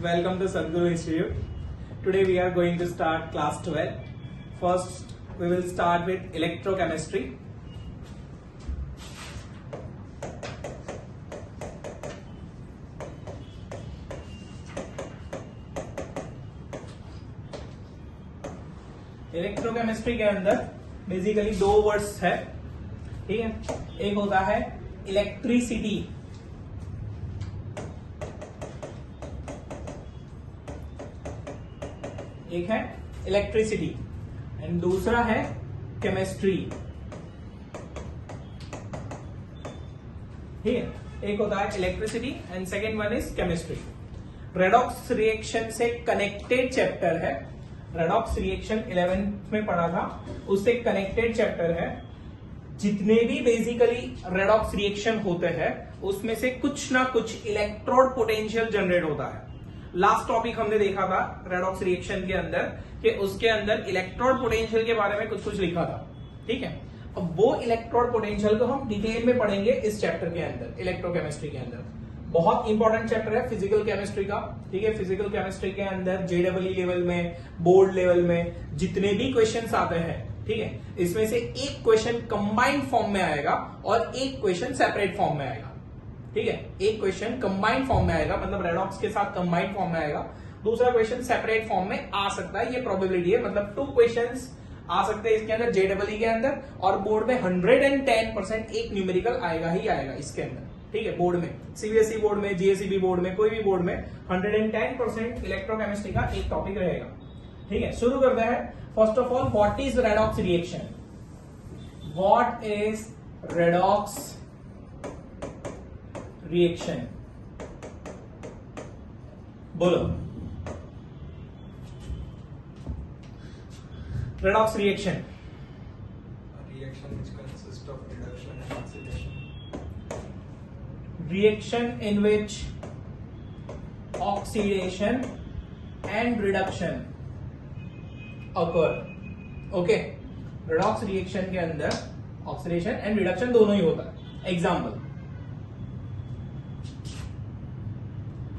Welcome to Sadhguru Institute. Today we are going to start class 12. First, we will start with electrochemistry. Electrochemistry के अंदर basically दो words है, ठीक है। एक होता है इलेक्ट्रिसिटी, एक है इलेक्ट्रिसिटी एंड दूसरा है केमिस्ट्री, ठीक है। एक होता है electricity and second one is chemistry. Redox reaction से कनेक्टेड चैप्टर है। रेडॉक्स रिएक्शन 11th में पढ़ा था, उससे कनेक्टेड चैप्टर है। जितने भी बेसिकली रेडॉक्स रिएक्शन होते हैं उसमें से कुछ ना कुछ इलेक्ट्रोड पोटेंशियल जनरेट होता है। लास्ट टॉपिक हमने देखा था रेडॉक्स रिएक्शन के अंदर कि उसके अंदर इलेक्ट्रोड पोटेंशियल के बारे में कुछ कुछ लिखा था, ठीक है। अब वो इलेक्ट्रोड पोटेंशियल को हम डिटेल में पढ़ेंगे इस चैप्टर के अंदर, इलेक्ट्रोकेमिस्ट्री के अंदर। बहुत इंपॉर्टेंट चैप्टर है फिजिकल केमिस्ट्री का, ठीक है। फिजिकल केमिस्ट्री के अंदर JEE लेवल में, बोर्ड लेवल में जितने भी क्वेश्चंस आते हैं, ठीक है, इसमें से एक क्वेश्चन कंबाइंड फॉर्म में आएगा और एक क्वेश्चन सेपरेट फॉर्म में आएगा, ठीक है। एक क्वेश्चन कंबाइंड फॉर्म में आएगा, मतलब रेडॉक्स के साथ कंबाइंड फॉर्म में आएगा। दूसरा क्वेश्चन सेपरेट फॉर्म में आ सकता है, ये प्रोबेबिलिटी है। मतलब 2 क्वेश्चंस आ सकते हैं इसके अंदर JEE के अंदर, और बोर्ड में 110% एक न्यूमेरिकल आएगा ही आएगा इसके अंदर, ठीक है। बोर्ड में, CBSE बोर्ड में, GSEB बोर्ड में, कोई भी बोर्ड में 110% इलेक्ट्रोकेमिस्ट्री का एक टॉपिक रहेगा, ठीक है। शुरू करते हैं। First of all, what is redox reaction? What is redox reaction? बोलो। Redox reaction which consists of reduction and oxidation. Reaction in which oxidation and reduction occur. Okay, redox reaction के अंदर oxidation and reduction दोनों ही होता है।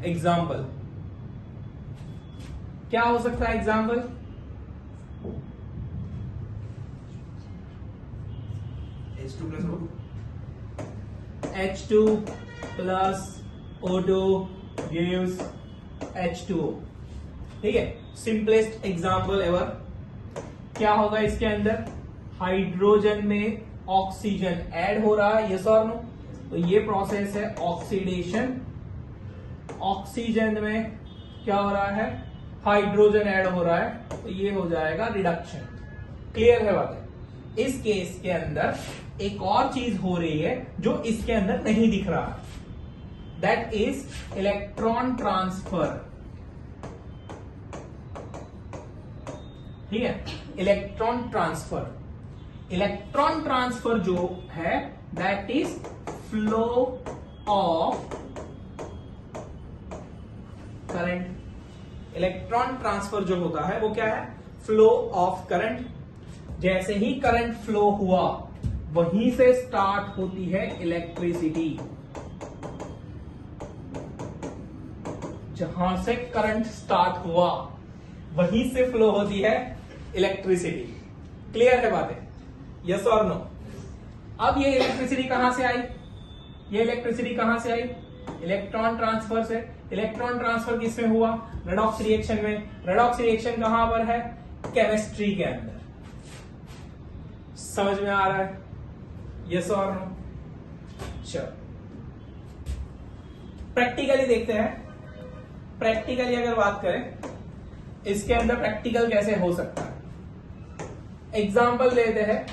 Example क्या हो सकता है? Example H2 plus O2 gives H2O, ठीक है। Simplest example ever. क्या होगा इसके अंदर? हाइड्रोजन में ऑक्सीजन ऐड हो रहा है, यस और नो? तो ये प्रोसेस है ऑक्सीडेशन। ऑक्सीजन में क्या हो रहा है? हाइड्रोजन ऐड हो रहा है, तो ये हो जाएगा रिडक्शन। क्लियर है बात? इस केस के अंदर एक और चीज हो रही है जो इसके अंदर नहीं दिख रहा, दैट इज इलेक्ट्रॉन ट्रांसफर, ठीक है। इलेक्ट्रॉन ट्रांसफर, इलेक्ट्रॉन ट्रांसफर जो है that is flow of current. Electron transfer जो होता है वो क्या है? Flow of current. जैसे ही करंट फ्लो हुआ वहीं से स्टार्ट होती है इलेक्ट्रिसिटी। जहां से करंट स्टार्ट हुआ वहीं से फ्लो होती है इलेक्ट्रिसिटी। क्लियर है बातें? यस और नो? अब ये इलेक्ट्रिसिटी कहां से आई? ये इलेक्ट्रिसिटी कहां से आई? इलेक्ट्रॉन ट्रांसफर से। इलेक्ट्रॉन ट्रांसफर किसमें हुआ? रेडॉक्स रिएक्शन में। रेडॉक्स रिएक्शन कहां पर है? केमिस्ट्री के अंदर। समझ में आ रहा है? यस और नो? चलो प्रैक्टिकली देखते हैं। प्रैक्टिकली अगर बात करें इसके अंदर प्रैक्टिकल कैसे हो सकता है, एग्जाम्पल लेते हैं।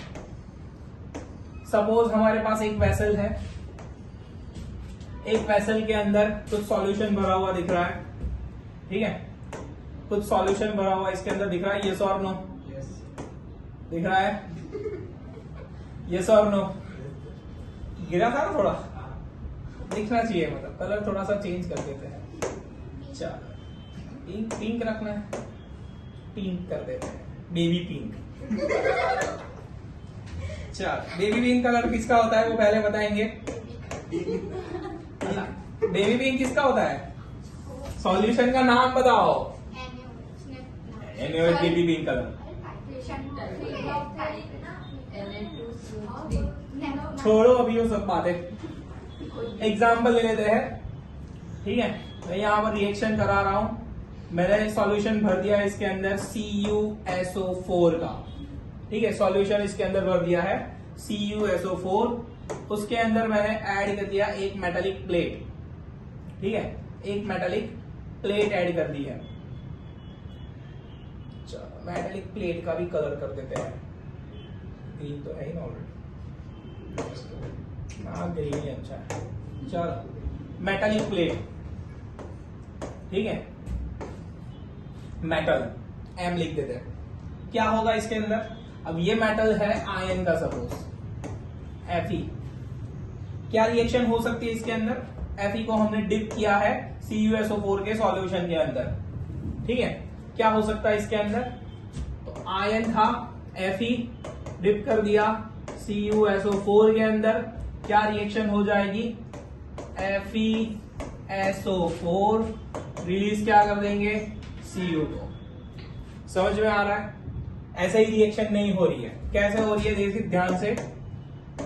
सपोज हमारे पास एक वेसल है, एक वेसल के अंदर कुछ सॉल्यूशन भरा हुआ दिख रहा है, ठीक है। कुछ सॉल्यूशन भरा हुआ इसके अंदर दिख रहा है, यस और नो? Yes. दिख रहा है? यस और नो? गिरा था ना थोड़ा, दिखना चाहिए, मतलब कलर थोड़ा सा चेंज कर देते हैं। चलो पिंक, पिंक रखना है, पिंक कर देते हैं, बेबी पिंक। चलो बेबी पिंक कलर किसका होता है वो पहले बताएंगे। बेबी पिंक किसका होता है? सॉल्यूशन का नाम बताओ। NaOH कलर छोड़ो अभी वो सब बातें, एग्जाम्पल ले लेते हैं। ठीक है, मैं यहाँ पर रिएक्शन करा रहा हूं, मैंने सॉल्यूशन भर दिया इसके अंदर CuSO4 का। ठीक है, सॉल्यूशन इसके अंदर भर दिया है CuSO4। उसके अंदर मैंने ऐड कर दिया एक मेटालिक प्लेट। ठीक है, एक मेटालिक प्लेट ऐड कर दी है। चलो मेटालिक प्लेट का भी कलर कर देते हैं, ग्रीन तो है ही ना ऑलरेडी। हाँ ग्रीन ही अच्छा है। चलो मेटालिक प्लेट, ठीक है, मेटल M लिख देते हैं। क्या होगा इसके अंदर? अब ये मेटल है आयन का, सपोज Fe। क्या रिएक्शन हो सकती है इसके अंदर? Fe को हमने डिप किया है CuSO4 के सॉल्यूशन के अंदर। ठीक है, क्या हो सकता है इसके अंदर? तो आयन था Fe, डिप कर दिया CuSO4 के अंदर, क्या रिएक्शन हो जाएगी? FeSO4 रिलीज क्या कर देंगे? Cu को। समझ में आ रहा है? ऐसे ही रिएक्शन नहीं हो रही है। कैसे हो रही है देखिए ध्यान से।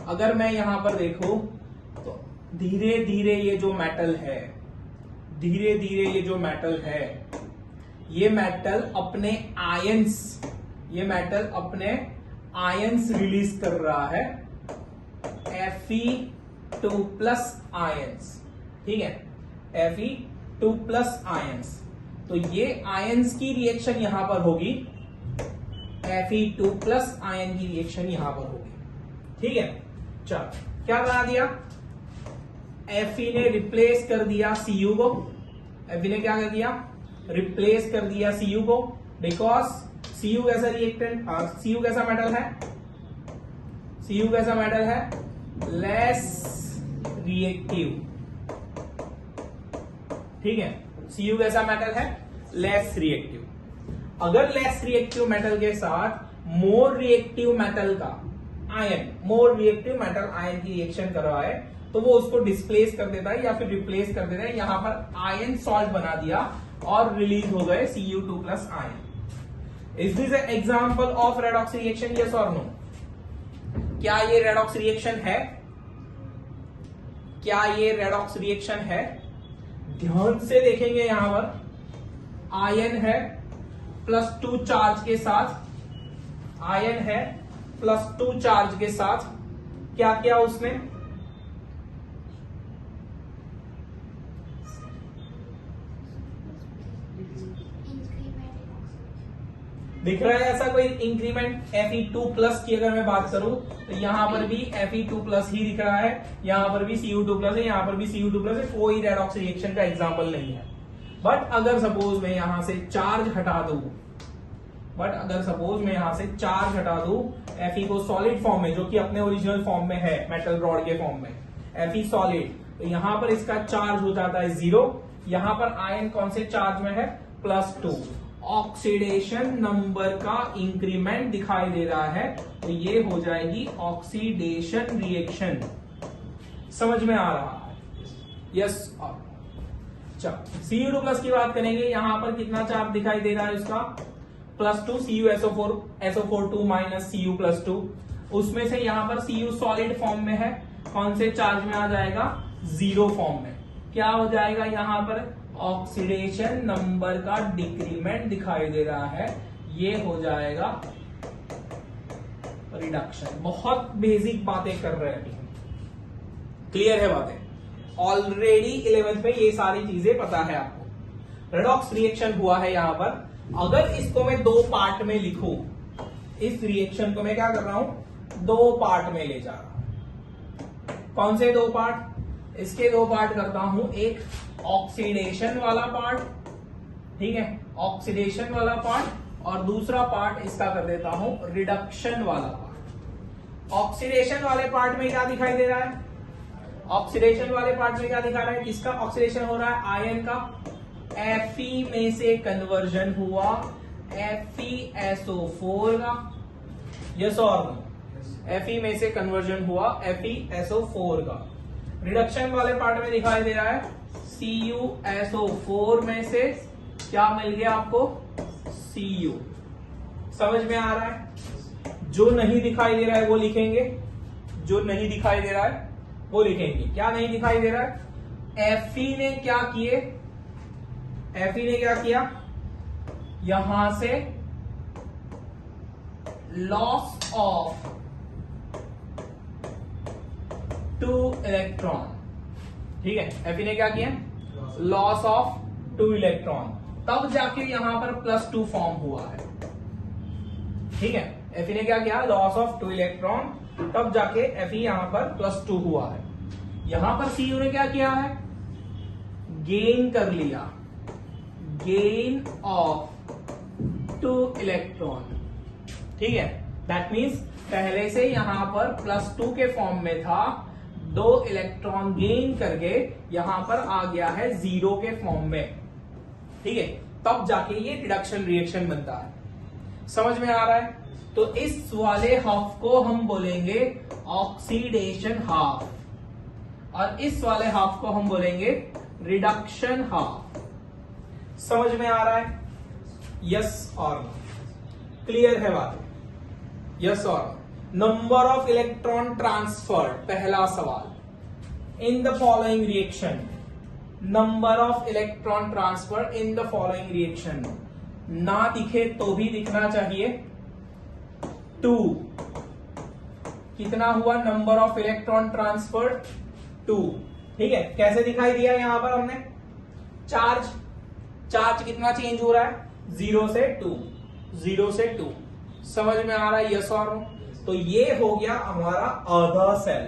अगर मैं यहां पर देखूं तो धीरे धीरे ये जो मेटल है, धीरे धीरे ये जो मेटल है, ये मेटल अपने आयंस, ये मेटल अपने आयंस रिलीज कर रहा है, Fe2+ आयंस। ठीक है, Fe2+ आयंस। तो ये आयंस की रिएक्शन यहां पर होगी, Fe2+ आयन की रिएक्शन यहां पर होगी। ठीक है, चलो क्या बना दिया? Fe ने रिप्लेस कर दिया Cu को। Fe ने क्या कर दिया? रिप्लेस कर दिया Cu को, बिकॉज Cu कैसा रिएक्टेंट, Cu कैसा मेटल है? Cu कैसा मेटल है? Less reactive. ठीक है, Cu कैसा मेटल है? Less reactive. अगर लेस रिएक्टिव मेटल के साथ मोर रिएक्टिव मेटल का ion, more reactive metal ion की रिएक्शन करवाए तो वो उसको डिस्प्लेस कर देता है या फिर रिप्लेस कर देता है। यहां पर आयन सॉल्ट बना दिया और रिलीज हो गए Cu2+ ion. Is this an example of redox reaction? Yes और नो? क्या ये रेडॉक्स रिएक्शन है? क्या ये रेडॉक्स रिएक्शन है? ध्यान से देखेंगे, यहां पर आयन है +2 चार्ज के साथ, आयन है +2 चार्ज के साथ, क्या किया उसने? दिख रहा है ऐसा कोई इंक्रीमेंट? Fe2+ की अगर मैं बात करूं तो यहां पर भी Fe2+ ही दिख रहा है, यहां पर भी Cu2+ है, यहां पर भी Cu2+ है। कोई रेडॉक्स रिएक्शन का एग्जांपल नहीं है। बट अगर सपोज मैं यहां से चार्ज हटा दूं, Fe को सॉलिड फॉर्म में, जो कि अपने ओरिजिनल फॉर्म में है, मेटल रॉड के फॉर्म में, Fe सॉलिड, तो यहां पर इसका चार्ज हो जाता है 0। यहां पर आयन कौन से चार्ज में है? +2। ऑक्सीडेशन नंबर का इंक्रीमेंट दिखाई दे रहा है, तो ये हो जाएगी ऑक्सीडेशन रिएक्शन। समझ में आ रहा है? यस। Cu2+ की बात करेंगे, यहां पर कितना चार्ज दिखाई दे रहा है उसका? +2 CuSO4, SO4 - Cu+2। उसमें से यहां पर Cu सॉलिड फॉर्म में है, कौन से चार्ज में आ जाएगा? 0 फॉर्म में। क्या हो जाएगा? यहां पर ऑक्सीडेशन नंबर का डिक्रीमेंट दिखाई दे रहा है, ये हो जाएगा रिडक्शन। बहुत बेसिक बातें कर रहे हैं, क्लियर है बातें? ऑलरेडी 11th में ये सारी चीजें पता है आपको। रेडॉक्स रिएक्शन हुआ है यहां पर। अगर इसको मैं 2 पार्ट में लिखूं, इस रिएक्शन को मैं क्या कर रहा हूं? 2 पार्ट में ले जा रहा हूं। कौन से 2 पार्ट? इसके 2 पार्ट करता हूं। एक ऑक्सीडेशन वाला पार्ट, ठीक है, ऑक्सीडेशन वाला पार्ट, और दूसरा पार्ट इसका कर देता हूं रिडक्शन वाला पार्ट। ऑक्सीडेशन वाले पार्ट में क्या दिखाई दे रहा है? ऑक्सीडेशन वाले पार्ट में क्या दिखा रहा है? किसका ऑक्सीडेशन हो रहा है? आयन का। Fe में से कन्वर्जन हुआ FeSO4 का। यस और नो? Fe में से कन्वर्जन हुआ FeSO4 का। रिडक्शन वाले पार्ट में दिखाई दे रहा है CuSO4 में से क्या मिल गया आपको? Cu। समझ में आ रहा है? जो नहीं दिखाई दे रहा है वो लिखेंगे, जो नहीं दिखाई दे रहा है वो लिखेंगे। क्या नहीं दिखाई दे रहा है? Fe ने क्या किए? Fe ने क्या किया? यहां से लॉस ऑफ 2 इलेक्ट्रॉन, ठीक है, Fe ने क्या किया? लॉस ऑफ 2 इलेक्ट्रॉन, तब जाके यहां पर +2 फॉर्म हुआ है, ठीक है। Fe ने क्या किया? लॉस ऑफ 2 इलेक्ट्रॉन, तब जाके Fe यहां पर +2 हुआ है। यहां पर Cu ने क्या किया है? गेन कर लिया, गेन ऑफ 2 इलेक्ट्रॉन, ठीक है। दैट मीन्स पहले से यहां पर +2 के फॉर्म में था, 2 इलेक्ट्रॉन गेन करके यहां पर आ गया है 0 के फॉर्म में, ठीक है। तब जाके ये रिडक्शन रिएक्शन बनता है। समझ में आ रहा है? तो इस वाले हाफ को हम बोलेंगे ऑक्सीडेशन हाफ, और इस वाले हाफ को हम बोलेंगे रिडक्शन हाफ। समझ में आ रहा है? यस और नो? क्लियर है बात? यस और no? Number of electron transferred, पहला सवाल। In the following reaction, number of electron transferred in the following reaction. ना दिखे तो भी दिखना चाहिए। 2 कितना हुआ नंबर ऑफ इलेक्ट्रॉन ट्रांसफर्ड? 2, ठीक है। कैसे दिखाई दिया? यहां पर हमने चार्ज, चार्ज कितना चेंज हो रहा है? 0 से 2, 0 से 2। समझ में आ रहा है? यस और नो? तो ये हो गया हमारा आधा सेल।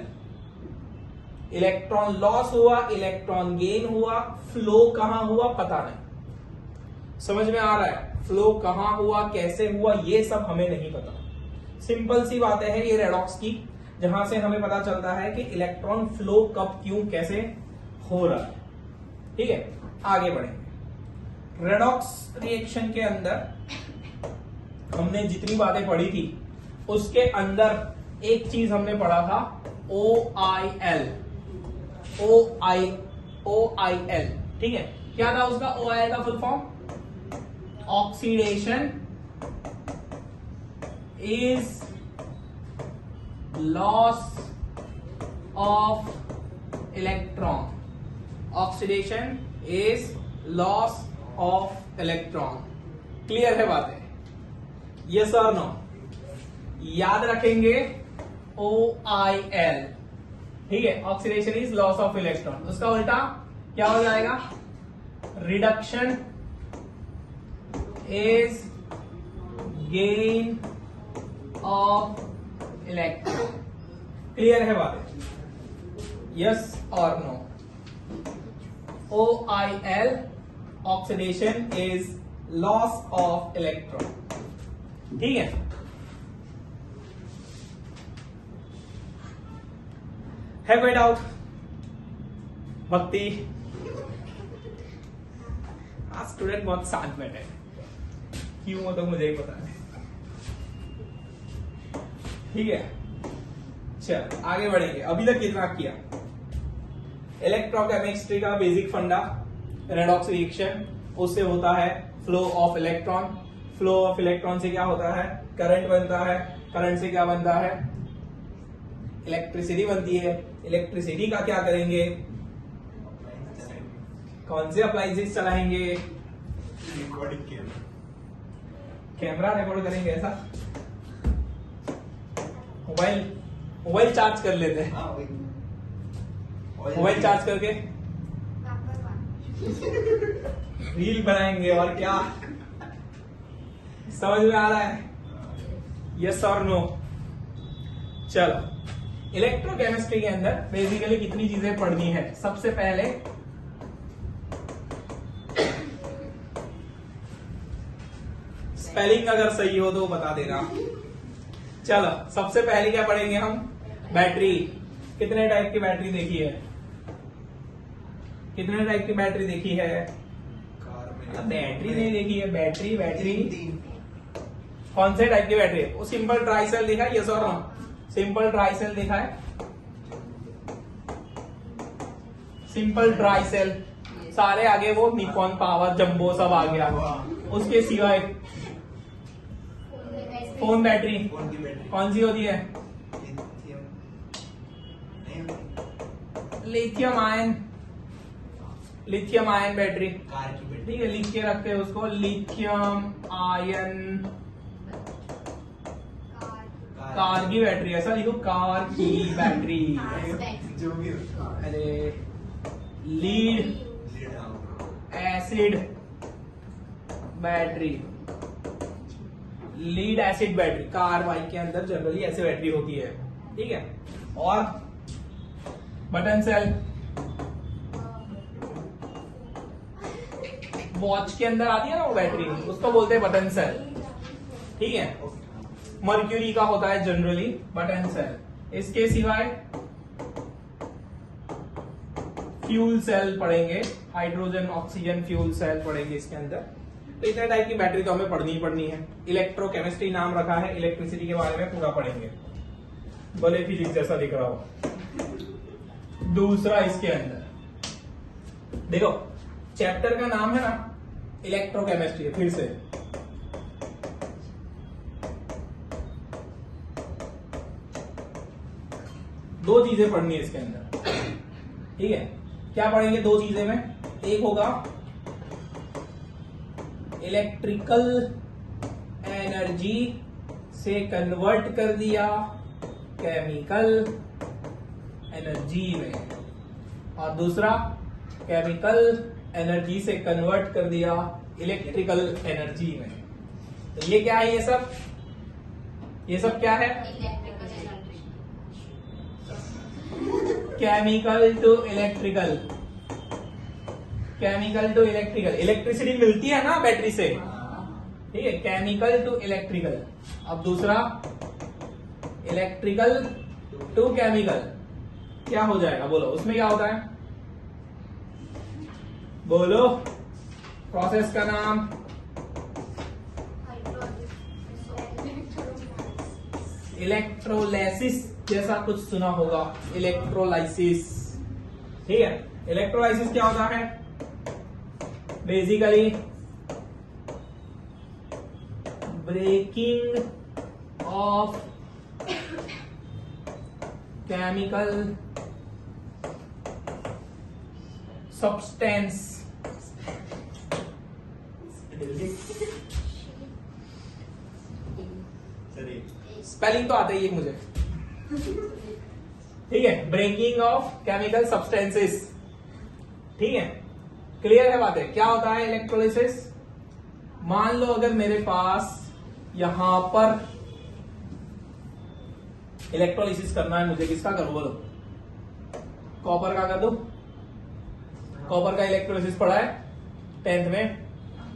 इलेक्ट्रॉन लॉस हुआ, इलेक्ट्रॉन गेन हुआ, फ्लो कहां हुआ पता नहीं। समझ में आ रहा है? फ्लो कहां हुआ, कैसे हुआ, ये सब हमें नहीं पता। सिंपल सी बातें हैं ये रेडॉक्स की, जहां से हमें पता चलता है कि इलेक्ट्रॉन फ्लो कब, क्यों, कैसे हो रहा है, ठीक है। आगे बढ़ेंगे। रेडॉक्स रिएक्शन के अंदर हमने जितनी बातें पढ़ी थी उसके अंदर एक चीज हमने पढ़ा था, OIL, OIL, ठीक है। क्या था उसका OIL का full form? Oxidation is loss of electron, oxidation is loss of electron. Clear है बातें? यस और नो? याद रखेंगे OIL, ठीक है। Oxidation is loss of electron, उसका उल्टा क्या हो जाएगा? Reduction is gain of electron. Clear है बात? यस और no? OIL, oxidation is loss of electron, ठीक है। है कोई डाउट? भक्ति? आज स्टूडेंट बहुत शांत बैठे हैं, क्यों हो तो मुझे ही पता है, ठीक है। चल आगे बढ़ेंगे। अभी तक कितना किया? इलेक्ट्रोकेमिस्ट्री का बेसिक फंडा, रेडॉक्स रिएक्शन, उससे होता है flow of electron, flow of electron से क्या होता है? करंट बनता है, करंट से क्या बनता है? इलेक्ट्रिसिटी बनती है। इलेक्ट्रिसिटी का क्या करेंगे? कौन से अप्लायंसेस चलाएंगे? रिकॉर्डिंग कैमरा रिकॉर्ड करेंगे, ऐसा? मोबाइल चार्ज कर लेते हैं, मोबाइल चार्ज करके रील बनाएंगे, और क्या? समझ में आ रहा है? यस और नो? चलो, इलेक्ट्रोकेमिस्ट्री के अंदर बेसिकली कितनी चीजें पढ़नी है। सबसे पहले स्पेलिंग अगर सही हो तो बता देना। चलो, सबसे पहले क्या पढ़ेंगे हम? बैटरी। कितने टाइप की बैटरी देखी है? कितने टाइप की बैटरी देखी है? बैटरी नहीं देखी है? बैटरी कौन से टाइप की बैटरी है? वो सिंपल ट्राई सेल देखा है? यस और नो? सिंपल ट्राई सेल देखा है? सिंपल ट्राई सेल सारे आगे वो निकॉन पावर जंबो सब आ गया। उसके सिवाय फोन बैटरी फोन की बैटरी कौन सी होती है? लिथियम नहीं, लिथियम आयन बैटरी। कार की बैटरी। ठीक है, लिख के रखते हैं उसको, लिथियम आयन कार की बैटरी। ऐसा लिखो, कार की बैटरी। जो भी हो। अरे लीड लीड हाँ। Acid battery, lead acid battery. Car bike के अंदर जनरली ऐसे बैटरी होती है। ठीक है, और बटन सेल वॉच के अंदर आती है ना वो बैटरी, उसको बोलते हैं बटन सेल। ठीक है, मर्क्यूरी का होता है जनरली बटन सेल। इसके सिवाय फ्यूल सेल पढ़ेंगे, हाइड्रोजन ऑक्सीजन फ्यूल सेल पढ़ेंगे इसके अंदर। तो इतने टाइप की बैटरी तो हमें पढ़नी ही पढ़नी है। इलेक्ट्रोकेमिस्ट्री नाम रखा है, इलेक्ट्रिसिटी के बारे में पूरा पढ़ेंगे, भले फिजिक्स जैसा दिख रहा हो। दूसरा इसके अंदर देखो, चैप्टर का नाम है ना इलेक्ट्रोकेमिस्ट्री। फिर से दो चीजें पढ़नी है इसके अंदर। ठीक है, क्या पढ़ेंगे दो चीजें में? एक होगा इलेक्ट्रिकल एनर्जी से कन्वर्ट कर दिया केमिकल एनर्जी में, और दूसरा केमिकल एनर्जी से कन्वर्ट कर दिया इलेक्ट्रिकल एनर्जी में। तो ये क्या है? ये सब क्या है? Chemical to electrical, chemical to electrical. Electricity मिलती है ना बैटरी से। ठीक है, केमिकल टू इलेक्ट्रिकल। अब दूसरा इलेक्ट्रिकल टू केमिकल, क्या हो जाएगा? बोलो, उसमें क्या होता है? बोलो, प्रोसेस का नाम। इलेक्ट्रोलाइसिस जैसा कुछ सुना होगा, इलेक्ट्रोलाइसिस। ठीक है, इलेक्ट्रोलाइसिस क्या होता है? Basically breaking of chemical substance. Spelling तो आता ही है मुझे। ठीक है, ब्रेकिंग ऑफ केमिकल सब्सटेंसेस। ठीक है, क्लियर है बातें? क्या होता है इलेक्ट्रोलाइसिस? मान लो अगर मेरे पास यहां पर इलेक्ट्रोलाइसिस करना है मुझे, किसका करूं बोलो? कॉपर का कर दो। कॉपर का इलेक्ट्रोलाइसिस पढ़ा है 10th में,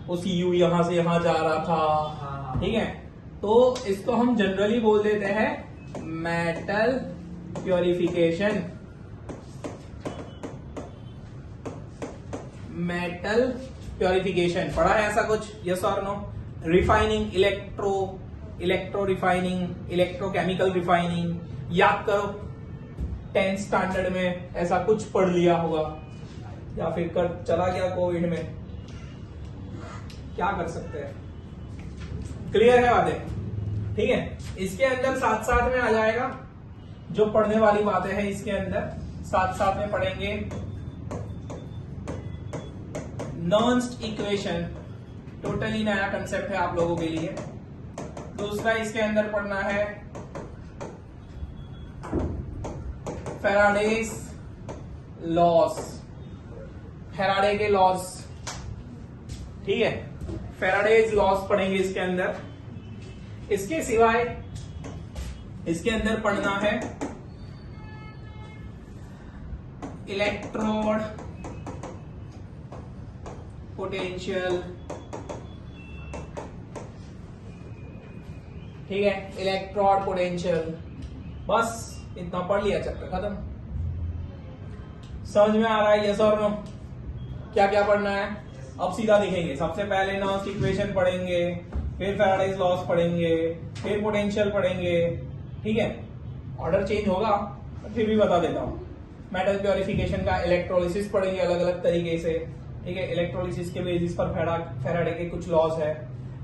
वो सीयू यहां से यहां जा रहा था। ठीक है, तो इसको हम जनरली बोल देते हैं मेटल प्योरिफिकेशन। मेटल प्योरिफिकेशन पढ़ा है ऐसा कुछ? यस और no? Refining, electro refining, electrochemical refining. याद करो 10th स्टैंडर्ड में ऐसा कुछ पढ़ लिया होगा, या फिर कर चला गया कोविड में, क्या कर सकते हैं। क्लियर है बातें? ठीक है, इसके अंदर साथ साथ में आ जाएगा जो पढ़ने वाली बातें हैं, इसके अंदर साथ साथ में पढ़ेंगे नर्न्स्ट इक्वेशन। टोटली नया कंसेप्ट है आप लोगों के लिए। दूसरा इसके अंदर पढ़ना है फैराडेज लॉस, फैराडे के लॉस। ठीक है, फैराडेज लॉस पढ़ेंगे इसके अंदर। इसके सिवाय इसके अंदर पढ़ना है इलेक्ट्रोड पोटेंशियल। ठीक है, इलेक्ट्रोड पोटेंशियल। बस इतना पढ़ लिया, चैप्टर खत्म। समझ में आ रहा है? यस और नो? क्या क्या पढ़ना है अब सीधा देखेंगे। सबसे पहले नर्न्स इक्वेशन पढ़ेंगे, फिर फैराडेज लॉस पढ़ेंगे, फिर पोटेंशियल पढ़ेंगे। ठीक है, ऑर्डर चेंज होगा, फिर भी बता देता हूं। मेटल प्योरिफिकेशन का इलेक्ट्रोलिसिस पढ़ेंगे अलग अलग तरीके से। ठीक है, इलेक्ट्रोलिसिस के बेसिस पर फैराडे के कुछ लॉज है,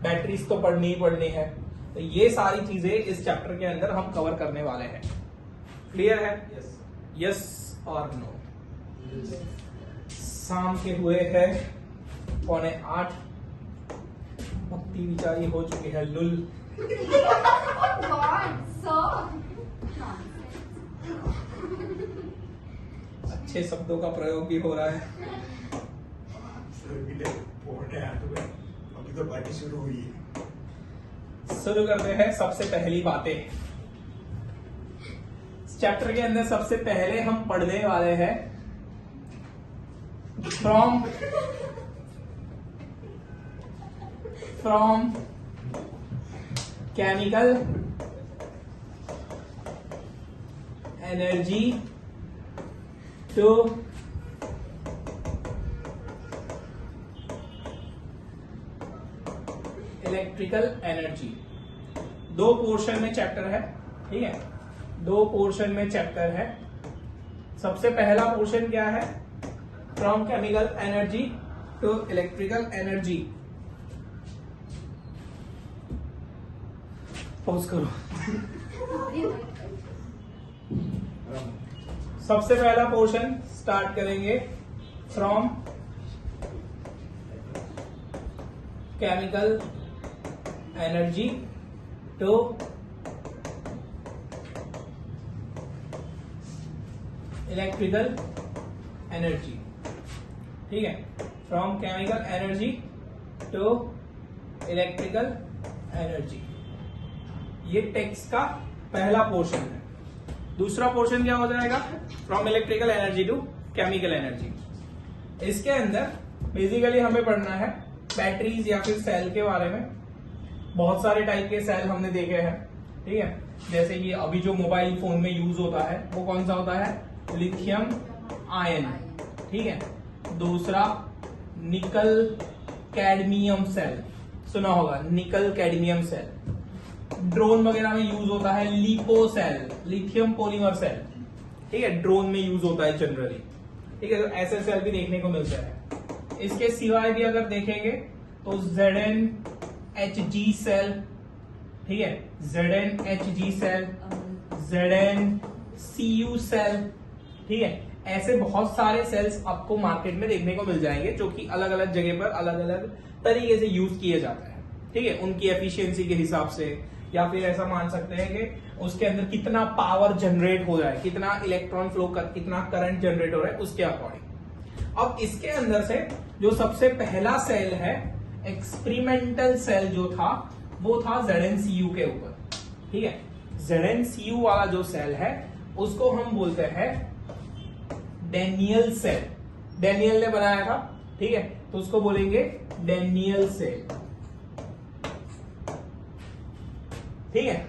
बैटरीज तो पढ़नी ही पढ़नी है। तो ये सारी चीजें इस चैप्टर के अंदर हम कवर करने वाले हैं। क्लियर है? यस और नो? शाम के हुए हैं 7:45, भक्ति बिचारी हो चुकी है लुल। अच्छे शब्दों का प्रयोग भी हो रहा है। अभी तो पार्टी शुरू हुई है। शुरू करते हैं सबसे पहली बातें। चैप्टर के अंदर सबसे पहले हम पढ़ने वाले हैं from chemical energy to electrical energy. 2 portion में चैप्टर है, ठीक है, 2 पोर्शन में चैप्टर है। सबसे पहला पोर्शन क्या है? From chemical energy to electrical energy. Pause करो। सबसे पहला पोर्शन स्टार्ट करेंगे from chemical energy to electrical energy, ठीक है, from chemical energy to electrical energy. ये टेक्स्ट का पहला पोर्शन है। दूसरा पोर्शन क्या हो जाएगा? From electrical energy to chemical energy. इसके अंदर बेसिकली हमें पढ़ना है बैटरीज या फिर सेल के बारे में। बहुत सारे टाइप के सेल हमने देखे हैं, ठीक है, जैसे कि अभी जो मोबाइल फोन में यूज होता है वो कौन सा होता है? लिथियम आयन, ठीक है। दूसरा निकल कैडमियम सेल, सुना होगा, निकल कैडमियम सेल। ड्रोन वगैरह में यूज होता है lipo cell, lithium polymer cell, ठीक है, ड्रोन में यूज होता है जनरली, ठीक है। तो ऐसे सेल भी देखने को मिलता है। इसके सिवाय भी अगर देखेंगे तो ZnHg सेल, ठीक है, ZnHg सेल, ZnCu सेल, ठीक है। ऐसे बहुत सारे सेल्स आपको मार्केट में देखने को मिल जाएंगे जो कि अलग अलग जगह पर अलग अलग तरीके से यूज किए जाते हैं, ठीक है, उनकी एफिशिएंसी के हिसाब से, या फिर ऐसा मान सकते हैं कि उसके अंदर कितना पावर जनरेट हो रहा है, कितना इलेक्ट्रॉन फ्लो कर, कितना करंट जनरेट हो रहा है, उसके अकॉर्डिंग। अब इसके अंदर से जो सबसे पहला सेल है, एक्सपेरिमेंटल सेल जो था, वो था ZnCu के ऊपर, ठीक है। ZnCu वाला जो सेल है उसको हम बोलते हैं डैनियल सेल। डैनियल ने बनाया था, ठीक है, तो उसको बोलेंगे डैनियल सेल, ठीक है,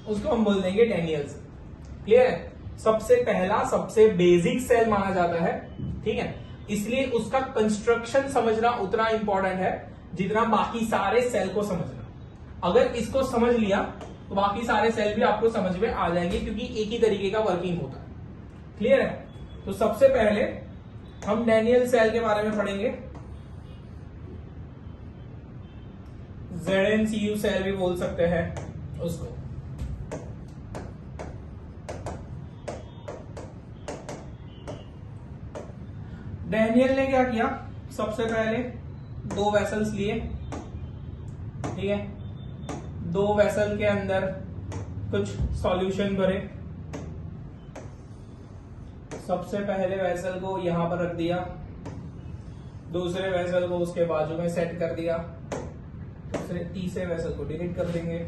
उसको हम बोल देंगे डैनियल सेल। क्लियर है? सबसे पहला, सबसे बेसिक सेल माना जाता है, ठीक है, इसलिए उसका कंस्ट्रक्शन समझना उतना इंपॉर्टेंट है जितना बाकी सारे सेल को समझना। अगर इसको समझ लिया तो बाकी सारे सेल भी आपको समझ में आ जाएंगे, क्योंकि एक ही तरीके का वर्किंग होता है। क्लियर है? तो सबसे पहले हम डैनियल सेल के बारे में पढ़ेंगे। ZnCu सेल भी बोल सकते हैं उसको। डैनियल ने क्या किया? सबसे पहले 2 वेसल्स लिए, ठीक है, 2 वेसल के अंदर कुछ सॉल्यूशन भरे। सबसे पहले वेसल को यहां पर रख दिया, दूसरे वेसल को उसके बाजू में सेट कर दिया, तीसरे वेसल को डिलीट कर देंगे।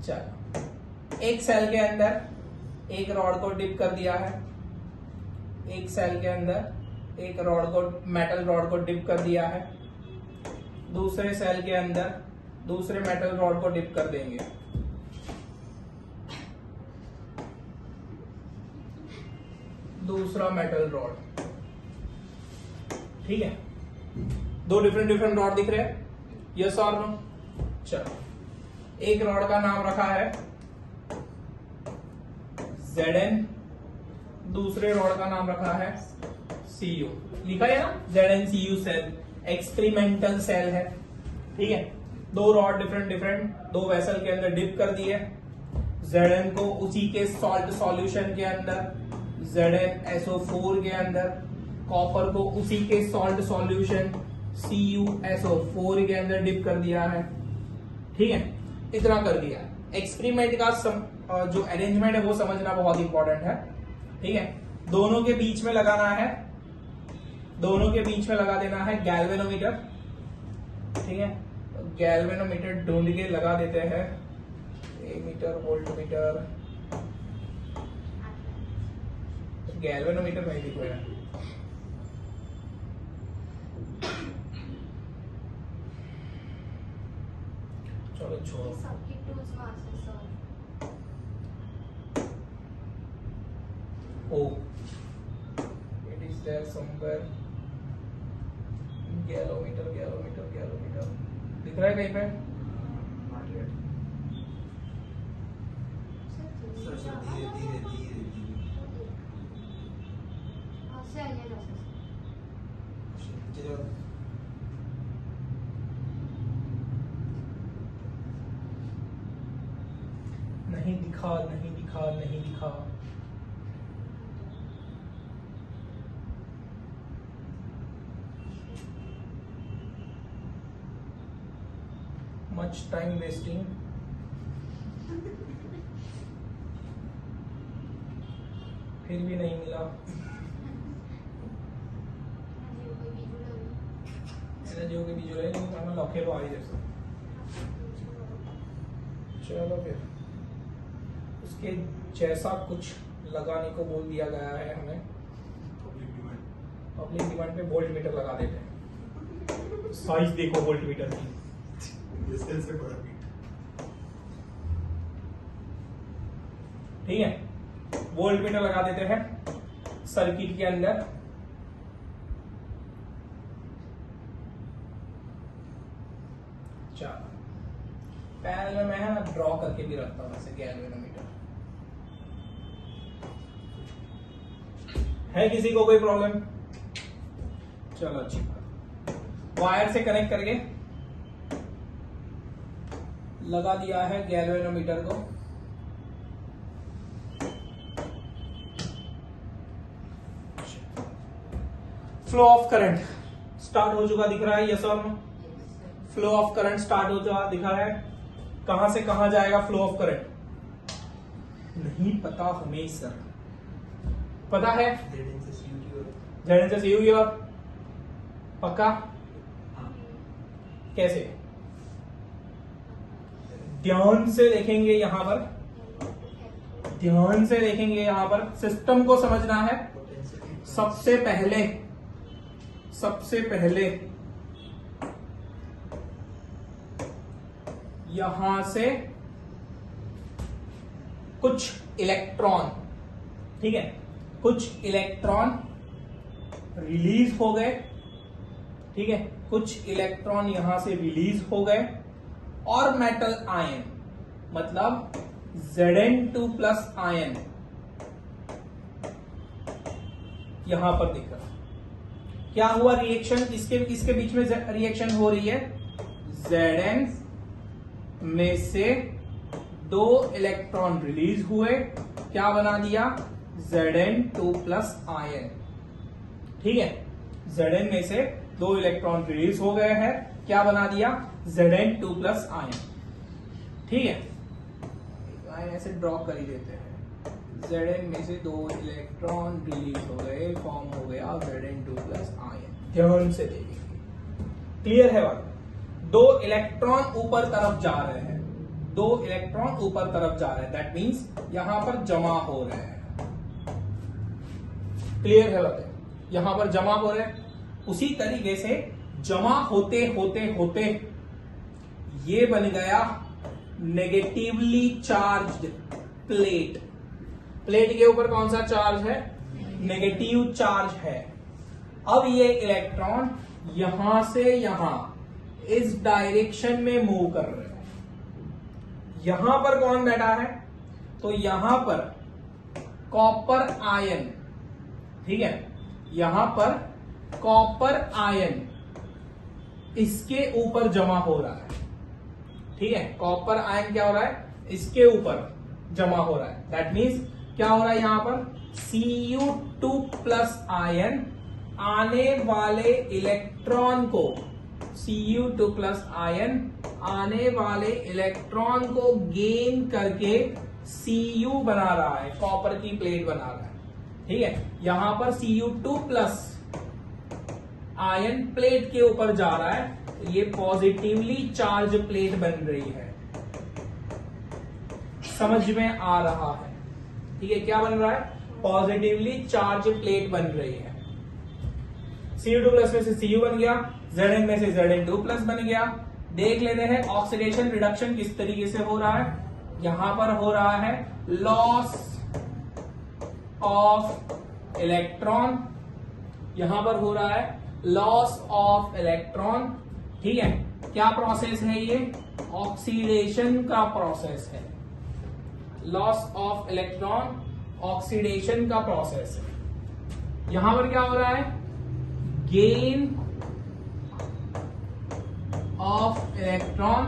चलो, एक सेल के अंदर एक रॉड को डिप कर दिया है, एक सेल के अंदर एक रॉड को, मेटल रॉड को डिप कर दिया है, दूसरे सेल के अंदर दूसरे मेटल रॉड को डिप कर देंगे। दूसरा मेटल रॉड, ठीक है, 2 डिफरेंट रॉड दिख रहे हैं, यस और नो? चलो, एक रॉड का नाम रखा है Zn, दूसरे रॉड का नाम रखा है CU, लिखा है ना ZnCU सेल, एक्सपेरिमेंटल सेल है। ठीक है, दो रॉड डिफरेंट दो वेसल के अंदर डिप कर दिए, Zn को उसी के सॉल्ट सॉल्यूशन के अंदर, ZnSO4 के अंदर, कॉपर को उसी के सॉल्ट सॉल्यूशन CuSO4 के अंदर डिप कर दिया है। ठीक है, इतना कर दिया। एक्सपेरिमेंट का जो अरेंजमेंट है वो समझना बहुत इंपॉर्टेंट है। ठीक है, दोनों के बीच में लगाना है, दोनों के बीच में लगा देना है गैल्वेनोमीटर। ठीक है, तो गैल्वेनोमीटर ढूंढ के लगा देते हैं, एमीटर वोल्टमीटर, गैल्वेनोमीटर नहीं दिख रहा है। चलो छोड़ो, सबकी टूल्स वहां से sir. Oh, it is there somewhere. Galvanometer दिख रहा है कहीं पे? Not yet. सर धीरे धीरे हाँ से आइए ना सर। नहीं दिखा। Much time wasting. फिर भी नहीं मिला। एनर्जी के बीच रहे नहीं करना लौके लो आई जैसे। चलो फिर उसके जैसा कुछ लगाने को बोल दिया गया है हमें। पब्लिक डिमांड पे वोल्ट मीटर लगा देते हैं। साइज देखो वोल्ट मीटर की, से बड़ा बीट। ठीक है, वोल्ट मीटर लगा देते हैं सर्किट के अंदर। चलो पैनल में मैं है ना ड्रॉ करके भी रखता हूं वैसे गैल्वेनोमीटर। है किसी को कोई प्रॉब्लम? चलो अच्छी बात। वायर से कनेक्ट करके लगा दिया है गैल्वेनोमीटर को। फ्लो ऑफ करंट स्टार्ट हो चुका दिख रहा है, यस और no? Flow of current start हो चुका दिखा है। कहां से कहां जाएगा फ्लो ऑफ करंट? नहीं पता हमें सर। पता है ZN से CU की ओर। पक्का? कैसे? ध्यान से देखेंगे यहां पर, ध्यान से देखेंगे यहां पर। सिस्टम को समझना है। सबसे पहले यहां से कुछ इलेक्ट्रॉन, ठीक है, कुछ इलेक्ट्रॉन रिलीज हो गए। ठीक है, कुछ इलेक्ट्रॉन यहां से रिलीज हो गए और मेटल आयन मतलब Zn2 प्लस आयन यहां पर दिख रहा। क्या हुआ रिएक्शन? इसके बीच में रिएक्शन हो रही है। Zn में से 2 इलेक्ट्रॉन रिलीज हुए, क्या बना दिया? Zn2 plus ion. ठीक है, Zn में से 2 इलेक्ट्रॉन रिलीज हो गए हैं, क्या बना दिया? Zn2 plus ion. ठीक है, आयन ऐसे ड्रॉ कर ही देते हैं। Zn में से 2 इलेक्ट्रॉन रिलीज हो गए, फॉर्म हो गया Zn2 प्लस आयन। ध्यान से देखेंगे, क्लियर है बात? 2 इलेक्ट्रॉन ऊपर तरफ जा रहे हैं, 2 इलेक्ट्रॉन ऊपर तरफ जा रहे हैं, दैट मीन्स यहां पर जमा हो रहे हैं। क्लियर है बात? यहां पर जमा हो रहे हैं। उसी तरीके से जमा होते होते होते ये बन गया नेगेटिवली चार्ज्ड प्लेट। प्लेट के ऊपर कौन सा चार्ज है? नेगेटिव चार्ज है। अब ये इलेक्ट्रॉन यहां से यहां इस डायरेक्शन में मूव कर रहे हैं। यहां पर कौन बैठा है? तो यहां पर कॉपर आयन ठीक है, यहां पर कॉपर आयन इसके ऊपर जमा हो रहा है, ठीक है, कॉपर आयन क्या हो रहा है, इसके ऊपर जमा हो रहा है। दैट मीन्स क्या हो रहा है यहां पर, Cu2 प्लस आयन आने वाले इलेक्ट्रॉन को, Cu2 प्लस आयन आने वाले इलेक्ट्रॉन को गेन करके Cu बना रहा है, कॉपर की प्लेट बना रहा है, ठीक है। यहां पर Cu2 प्लस आयन प्लेट के ऊपर जा रहा है, तो ये पॉजिटिवली चार्ज प्लेट बन रही है, समझ में आ रहा है, ठीक है। क्या बन रहा है, पॉजिटिवली चार्ज प्लेट बन रही है। Cu2 प्लस में से Cu बन गया, Zn में से Zn2 प्लस बन गया। देख लेते हैं ऑक्सीडेशन रिडक्शन किस तरीके से हो रहा है। यहां पर हो रहा है लॉस ऑफ इलेक्ट्रॉन, यहां पर हो रहा है लॉस ऑफ इलेक्ट्रॉन, ठीक है। क्या प्रोसेस है ये, ऑक्सीडेशन का प्रोसेस है, लॉस ऑफ इलेक्ट्रॉन ऑक्सीडेशन का प्रोसेस है। यहां पर क्या हो रहा है, गेन ऑफ इलेक्ट्रॉन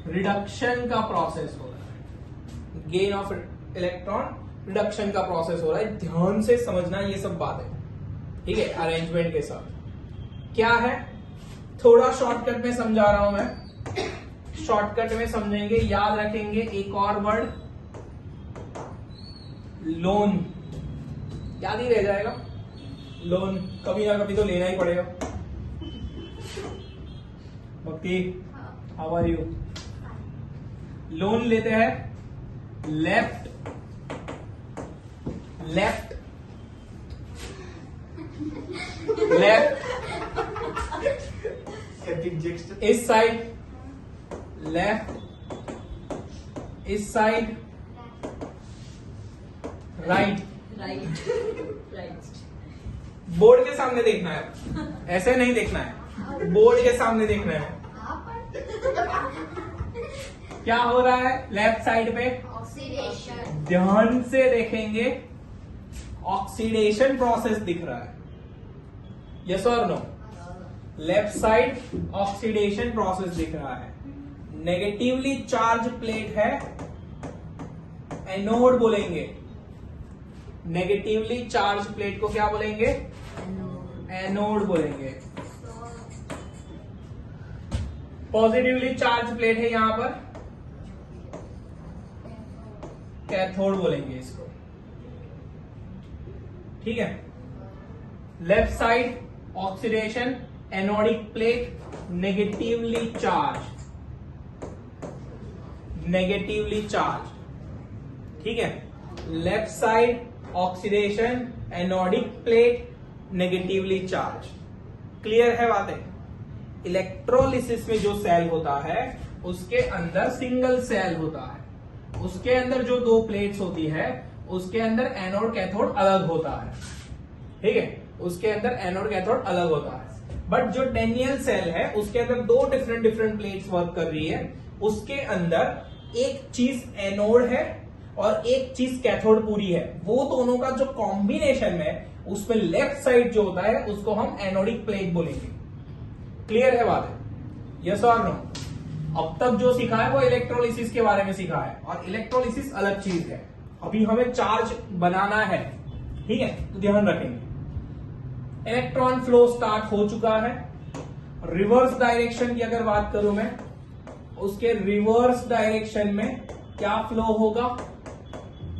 रिडक्शन का प्रोसेस हो रहा है, गेन ऑफ इलेक्ट्रॉन रिडक्शन का प्रोसेस हो रहा है। ध्यान से समझना ये सब बात है, ठीक है, अरेंजमेंट के साथ। क्या है, थोड़ा शॉर्टकट में समझा रहा हूं मैं, शॉर्टकट में समझेंगे, याद रखेंगे। एक और वर्ड लोन, याद ही रह जाएगा, लोन कभी ना कभी तो लेना ही पड़ेगा। भक्ति, हाउ आर यू? लोन लेते हैं, लेफ्ट लेफ्ट लेफ्ट इस साइड, लेफ्ट इस साइड, राइट बोर्ड के सामने देखना है, ऐसे नहीं देखना है, बोर्ड के सामने देखना है। क्या हो रहा है लेफ्ट साइड पे, ऑक्सीडेशन, ध्यान से देखेंगे, ऑक्सीडेशन प्रोसेस दिख रहा है, यस और no. Left side oxidation process दिख रहा है, नेगेटिवली चार्ज प्लेट है, एनोड बोलेंगे, नेगेटिवली चार्ज प्लेट को क्या बोलेंगे, एनोड बोलेंगे। पॉजिटिवली चार्ज प्लेट है यहां पर, कैथोड बोलेंगे इसको, ठीक है। Left side oxidation, anodic plate, negatively charge, negatively charge, ठीक है। Left side oxidation, anodic plate, negatively charge. Clear है बातें? इलेक्ट्रोलिसिस में जो सेल होता है उसके अंदर सिंगल सेल होता है, उसके अंदर जो दो प्लेट्स होती है उसके अंदर एनोड कैथोड अलग होता है, ठीक है, उसके अंदर एनोड कैथोड अलग होता है। बट जो डेनियल सेल है उसके अंदर दो डिफरेंट प्लेट्स वर्क कर रही है, उसके अंदर एक चीज एनोड है और एक चीज कैथोड पूरी है, वो दोनों का जो कॉम्बिनेशन है उसमें लेफ्ट साइड जो होता है उसको हम एनोडिक प्लेट बोलेंगे। क्लियर है बात? यस और नो? अब तक जो सीखा है वो इलेक्ट्रोलिसिस के बारे में सीखा है, और इलेक्ट्रोलिसिस अलग चीज है। अभी हमें चार्ज बनाना है, ठीक है, तो ध्यान रखेंगे। इलेक्ट्रॉन फ्लो स्टार्ट हो चुका है। रिवर्स डायरेक्शन की अगर बात करूं मैं, उसके रिवर्स डायरेक्शन में क्या फ्लो होगा,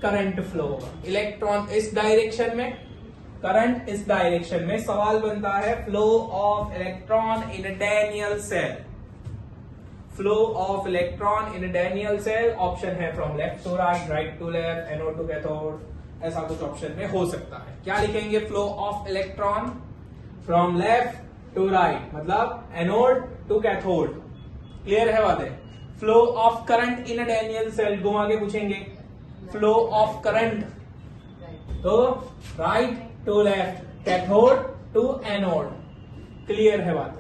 करंट फ्लो होगा। इलेक्ट्रॉन इस डायरेक्शन में, करंट इस डायरेक्शन में। सवाल बनता है flow of electron in Daniell cell, flow of electron in Daniell cell. Option है from left to right, right to left, anode to cathode, ऐसा कुछ ऑप्शन में हो सकता है। क्या लिखेंगे, flow of electron from left to right, मतलब एनोड टू कैथोड। क्लियर है बात है? Flow of current in Daniell cell, घुमा के पूछेंगे, फ्लो ऑफ करंट तो right to left, cathode to anode. Clear है बात?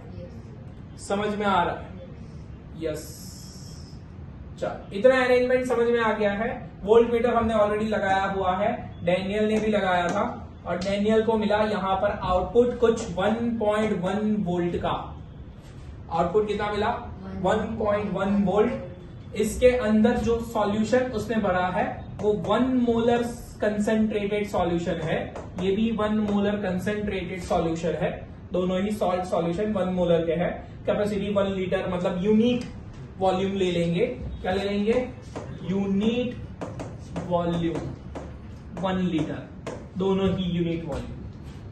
समझ में आ रहा है? यस। चल, इतना अरेंजमेंट समझ में आ गया है। वोल्ट मीटर हमने ऑलरेडी लगाया हुआ है, डैनियल ने भी लगाया था, और डैनियल को मिला यहां पर आउटपुट कुछ 1.1 वोल्ट का। आउटपुट कितना मिला? 1.1 वोल्ट। इसके अंदर जो सॉल्यूशन उसने भरा है वो 1 मोलर कंसंट्रेटेड सॉल्यूशन है, ये भी 1 मोलर कंसंट्रेटेड सॉल्यूशन है, दोनों ही सॉल्ट सॉल्यूशन 1 मोलर के है। कैपेसिटी 1 लीटर, मतलब यूनिट वॉल्यूम ले लेंगे। क्या ले लेंगे? यूनिट वॉल्यूम 1 लीटर, दोनों ही यूनिट वॉल्यूम।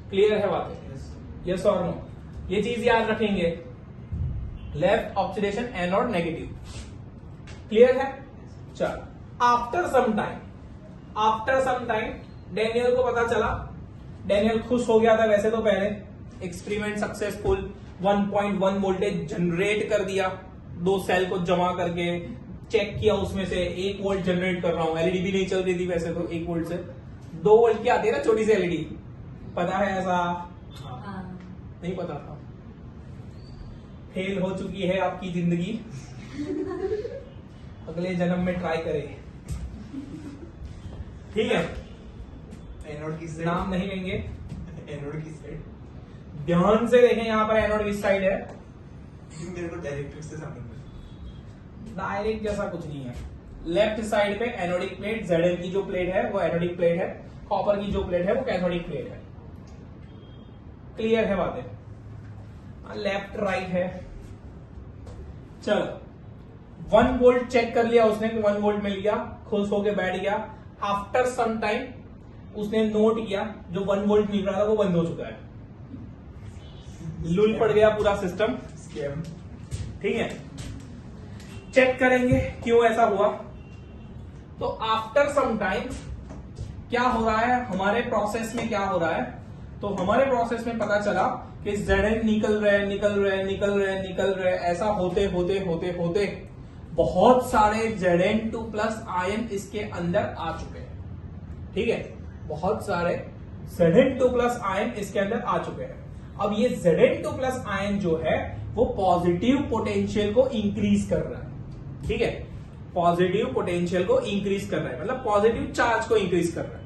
क्लियर है बातें? यस और नो? ये चीज याद रखेंगे। Left oxidation anode negative. Clear है? चल, आफ्टर सम टाइम डैनियल को पता चला, डैनियल खुश हो गया था वैसे तो पहले, एक्सपेरिमेंट सक्सेसफुल, 1.1 वोल्टेज जनरेट कर दिया, 2 सेल को जमा करके चेक किया, उसमें से 1 वोल्ट जनरेट कर रहा हूं। एलईडी भी नहीं चल रही थी वैसे तो, 1 वोल्ट से 2 वोल्ट की आती है ना छोटी सी एलईडी, पता है ऐसा? नहीं पता था? फेल हो चुकी है आपकी जिंदगी, अगले जन्म में ट्राई करें। ठीक है, एनोड की साइड, नाम नहीं लेंगे। एनोड की साइड, ध्यान से देखें, यहां पर एनोड किस साइड है? मेरे को डायरेक्ट्रिक से संबंध डायरेक्ट जैसा कुछ नहीं है। लेफ्ट साइड पे एनोडिक प्लेट, Zn की जो प्लेट है वो एनोडिक प्लेट है, कॉपर की जो प्लेट है वो कैथोडिक प्लेट है। क्लियर है बातें? लेफ्ट राइट है। चलो 1 वोल्ट चेक कर लिया उसने कि 1 वोल्ट मिल गया, खुश होके बैठ गया। आफ्टर सम टाइम उसने नोट किया जो 1 वोल्ट मिल रहा था वो बंद हो चुका है। लूल पड़ गया पूरा सिस्टम, स्कैम। ठीक है, चेक करेंगे क्यों ऐसा हुआ। तो आफ्टर सम टाइम क्या हो रहा है हमारे प्रोसेस में, क्या हो रहा है? तो हमारे प्रोसेस में पता चला कि Zn निकल रहे, ऐसा होते होते बहुत सारे Zn2 प्लस आयन इसके अंदर आ चुके हैं। ठीक है, बहुत सारे Zn2 प्लस आयन इसके अंदर आ चुके हैं। अब ये Zn2 प्लस आयन जो है वो पॉजिटिव पोटेंशियल को इंक्रीज कर रहा है। ठीक है, पॉजिटिव पोटेंशियल को इंक्रीज कर रहा है, मतलब पॉजिटिव चार्ज को इंक्रीज कर रहा है।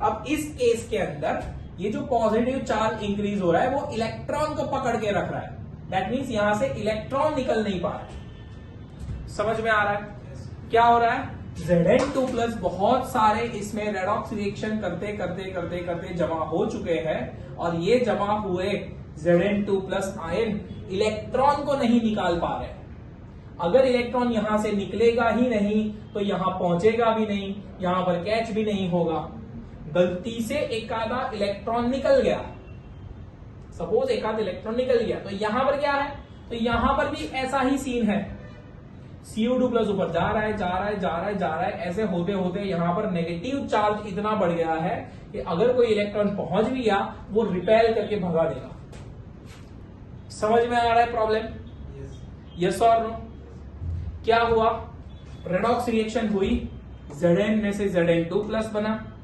अब इस केस के अंदर ये जो पॉजिटिव चार्ज इंक्रीज हो रहा है वो इलेक्ट्रॉन को पकड़ के रख रहा है। दैट मीन्स यहां से इलेक्ट्रॉन निकल नहीं पा रहा है। समझ में आ रहा है क्या हो रहा है? Zn2 प्लस बहुत सारे इसमें रेडॉक्स रिएक्शन करते जमा हो चुके हैं, और ये जमा हुए Zn2 प्लस आयन इलेक्ट्रॉन को नहीं निकाल पा रहे। अगर इलेक्ट्रॉन यहां से निकलेगा ही नहीं तो यहां पहुंचेगा भी नहीं, यहां पर कैच भी नहीं होगा। गलती से एक आधा इलेक्ट्रॉन निकल गया, सपोज एक आधा इलेक्ट्रॉन निकल गया, तो यहां पर क्या है? तो यहां पर भी ऐसा ही सीन है। CO2 प्लस ऊपर जा रहा है, ऐसे होते होते यहां पर नेगेटिव चार्ज इतना बढ़ गया है कि अगर कोई इलेक्ट्रॉन पहुंच भी गया वो रिपेल करके भगा देगा। समझ में आ रहा है प्रॉब्लम? यस और नो? क्या हुआ? रेडॉक्स रिएक्शन हुई, Zn में से Zn2 प्लस बना,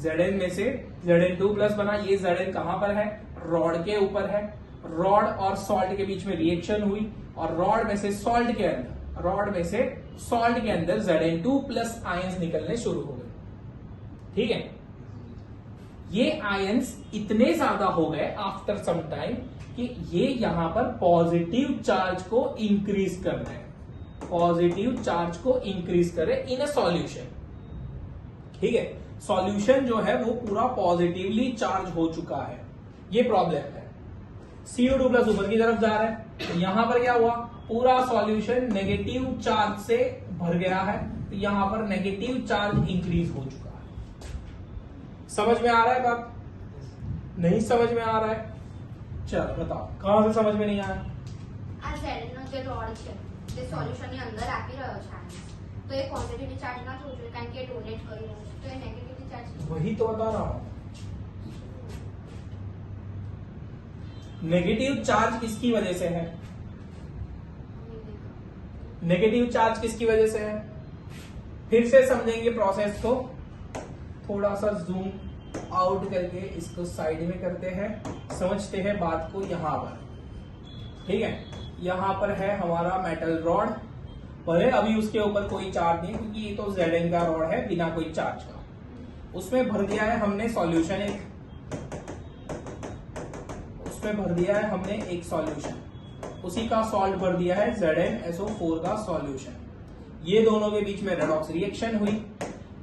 Zn में से Zn2 प्लस बना। ये Zn कहां पर है? रॉड के ऊपर है। रॉड और सॉल्ट के बीच में रिएक्शन हुई, और रॉड में से सॉल्ट के अंदर Zn2 प्लस आयंस निकलने शुरू हो गए। ठीक है, ये आयंस इतने ज्यादा हो गए आफ्टर सम टाइम कि ये यहां पर पॉजिटिव चार्ज को इंक्रीज कर रहे हैं, पॉजिटिव चार्ज को इंक्रीज कर रहे इन अ सॉल्यूशन। ठीक है, सॉल्यूशन जो है वो पूरा पॉजिटिवली चार्ज हो चुका है। ये प्रॉब्लम है। CO2 प्लस ऊपर की तरफ जा रहा है, तो यहां पर क्या हुआ? पूरा सॉल्यूशन नेगेटिव चार्ज से भर गया है, तो यहां पर नेगेटिव चार्ज इंक्रीज हो चुका है। समझ में आ रहा है बात? नहीं समझ में आ रहा है? चलो बताओ, कहां से समझ में नहीं आया? આ Zn નો જે રોડ છે તે સોલ્યુશન ની અંદર આપી રહ્યો છે આને. તો એ પોઝિટિવલી ચાર્જ ના થવું જોઈએ કારણ કે એ ડોનેટ કરી રહ્યો છે, તો એ નેગેટિવલી ચાર્જ वही तो बता रहा हूं। नेगेटिव चार्ज किसकी वजह से है? नेगेटिव चार्ज किसकी वजह से है? फिर से समझेंगे प्रोसेस को, थोड़ा सा जूम आउट करके इसको साइड में करते हैं, समझते हैं बात को। यहां पर ठीक है, यहां पर है हमारा मेटल रॉड, भले अभी उसके ऊपर कोई चार्ज नहीं क्योंकि ये तो Zn का रॉड है बिना कोई चार्ज का। उसमें भर दिया है हमने सॉल्यूशन एक, इसमें भर दिया है हमने एक सॉल्यूशन, उसी का सॉल्ट भर दिया है ZnSO4 का सॉल्यूशन। ये दोनों के बीच में रेडॉक्स रिएक्शन हुई,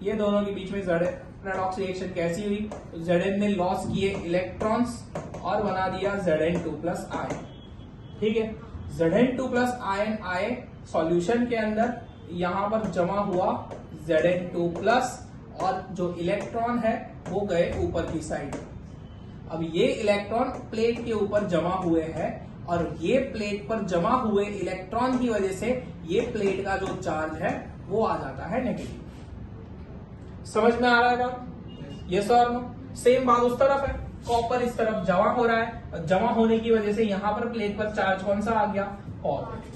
ये दोनों के बीच में रेडॉक्स रिएक्शन कैसी हुई, Zn ने लॉस किए इलेक्ट्रॉन्स और बना दिया Zn2+ आयन। ठीक है, Zn2+ आयन आए सॉल्यूशन के अंदर, यहां पर जमा हुआ Zn2+ और जो इलेक्ट्रॉन है वो गए ऊपर की साइड। अब ये इलेक्ट्रॉन प्लेट के ऊपर जमा हुए हैं और ये प्लेट पर जमा हुए इलेक्ट्रॉन की वजह से ये प्लेट का जो चार्ज है वो आ जाता है नेगेटिव। समझ में आ रहा है बात? यस और नो? सेम बात उस तरफ है, कॉपर इस तरफ जमा हो रहा है, जमा होने की वजह से यहां पर प्लेट पर चार्ज कौन सा आ गया? पॉजिटिव।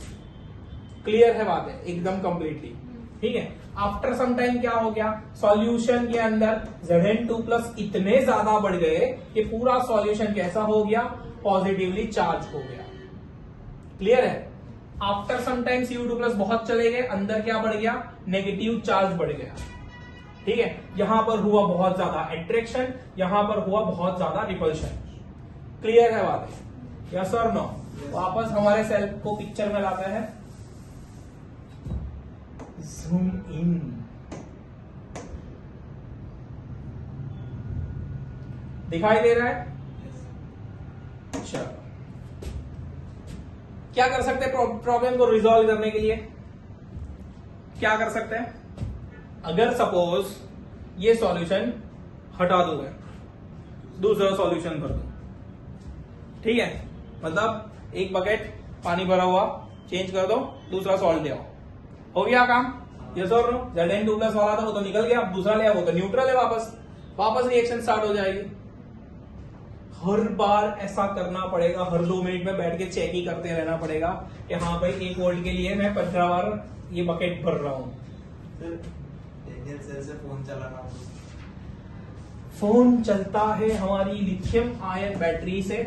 क्लियर है बात है एकदम कंप्लीटली। ठीक है, आफ्टर सम टाइम क्या हो गया, सॉल्यूशन के अंदर Zn2+ इतने ज्यादा बढ़ गए कि पूरा सॉल्यूशन कैसा हो गया? पॉजिटिवली चार्ज हो गया। क्लियर है? आफ्टर सम टाइम Cu2+ बहुत चले गए, अंदर क्या बढ़ गया? नेगेटिव चार्ज बढ़ गया। ठीक है, यहां पर हुआ बहुत ज्यादा अट्रैक्शन, यहां पर हुआ बहुत ज्यादा रिपल्शन। क्लियर है बात? यस और नो? वापस हमारे सेल को पिक्चर में लाते हैं, जूम इन। दिखाई दे रहा है? चलो, क्या कर सकते हैं प्रॉब्लम को रिजॉल्व करने के लिए? क्या कर सकते हैं? अगर सपोज ये सॉल्यूशन हटा दो, दूसरा सॉल्यूशन भर दो, ठीक है, मतलब एक बकेट पानी भरा हुआ चेंज कर दो, दूसरा सॉल्ट ले आओ, हो गया काम? यस और नो? Zn2+ वाला था वो तो निकल गया, अब दूसरा ले आओ, वो तो न्यूट्रल है, वापस रिएक्शन स्टार्ट हो जाएगी। हर बार ऐसा करना पड़ेगा, हर 2 मिनट में बैठ के चेक ही करते रहना पड़ेगा कि हाँ भाई 1 वोल्ट के लिए मैं 15 बार ये बकेट भर रहा हूं। डेनियल सेल से फोन चला रहा हूँ। फोन चलता है हमारी लिथियम आयन बैटरी से।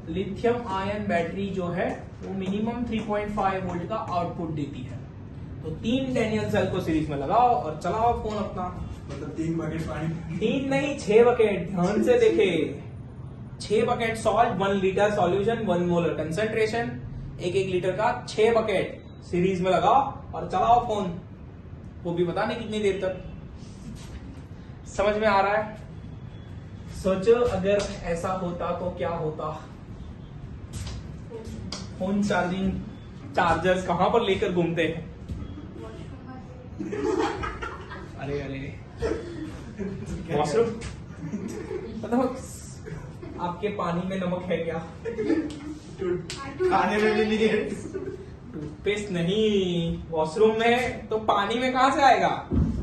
लिथियम आयन बैटरी जो है वो मिनिमम 3.5 वोल्ट का आउटपुट देती है। तो 3 डेनियल सेल को सीरीज में लगाओ और चलाओ फोन अपना। मतलब 3 बकेट पानी? 3 नहीं, 6 बकेट। ध्यान से देखे, 6 bucket salt, 1 litre solution, 1 molar concentration, 1 litre का 6 बकेट सीरीज में लगाओ और चलाओ फोन, वो भी पता नहीं कितनी देर तक। समझ में आ रहा है? सोचो अगर ऐसा होता तो क्या होता। फोन चार्जिंग चार्जर्स कहां पर लेकर घूमते हैं? अरे वॉशरूम। मतलब आपके पानी में नमक है क्या? खाने में भी नहीं है। टूथपेस्ट नहीं, वॉशरूम में तो पानी में कहां से आएगा?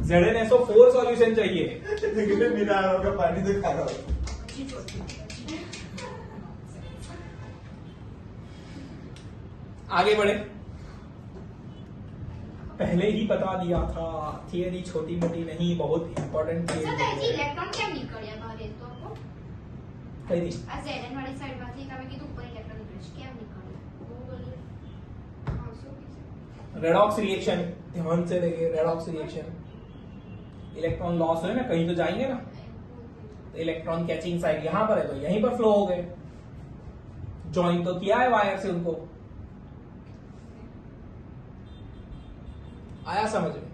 ZnSO4 सॉल्यूशन चाहिए। मिला होगा पानी तो खा रहा होगा। आगे बढ़े, पहले ही बता दिया था, थियरी छोटी मोटी नहीं, बहुत इंपॉर्टेंट अच्छा थियरी તો है। ઇલેક્ટ્રોન કેમ નીકળ્યા બહાર એ તો આપો કઈ દી? આ Zn વાળી સાઈડ માંથી તમે કીધું ઉપર ઇલેક્ટ્રોન નીકળે છે કેમ નીકળ્યા હું બોલી હા શું કીધું रेडॉक्स रिएक्शन, ध्यान से देखिए, रेडॉक्स रिएक्शन, इलेक्ट्रॉन लॉस है ना, कहीं तो जाएंगे ना, तो इलेक्ट्रॉन कैचिंग साइड यहां पर है तो यहीं पर फ्लो हो गए, ज्वाइन तो किया है वायर से उनको। आया समझ में?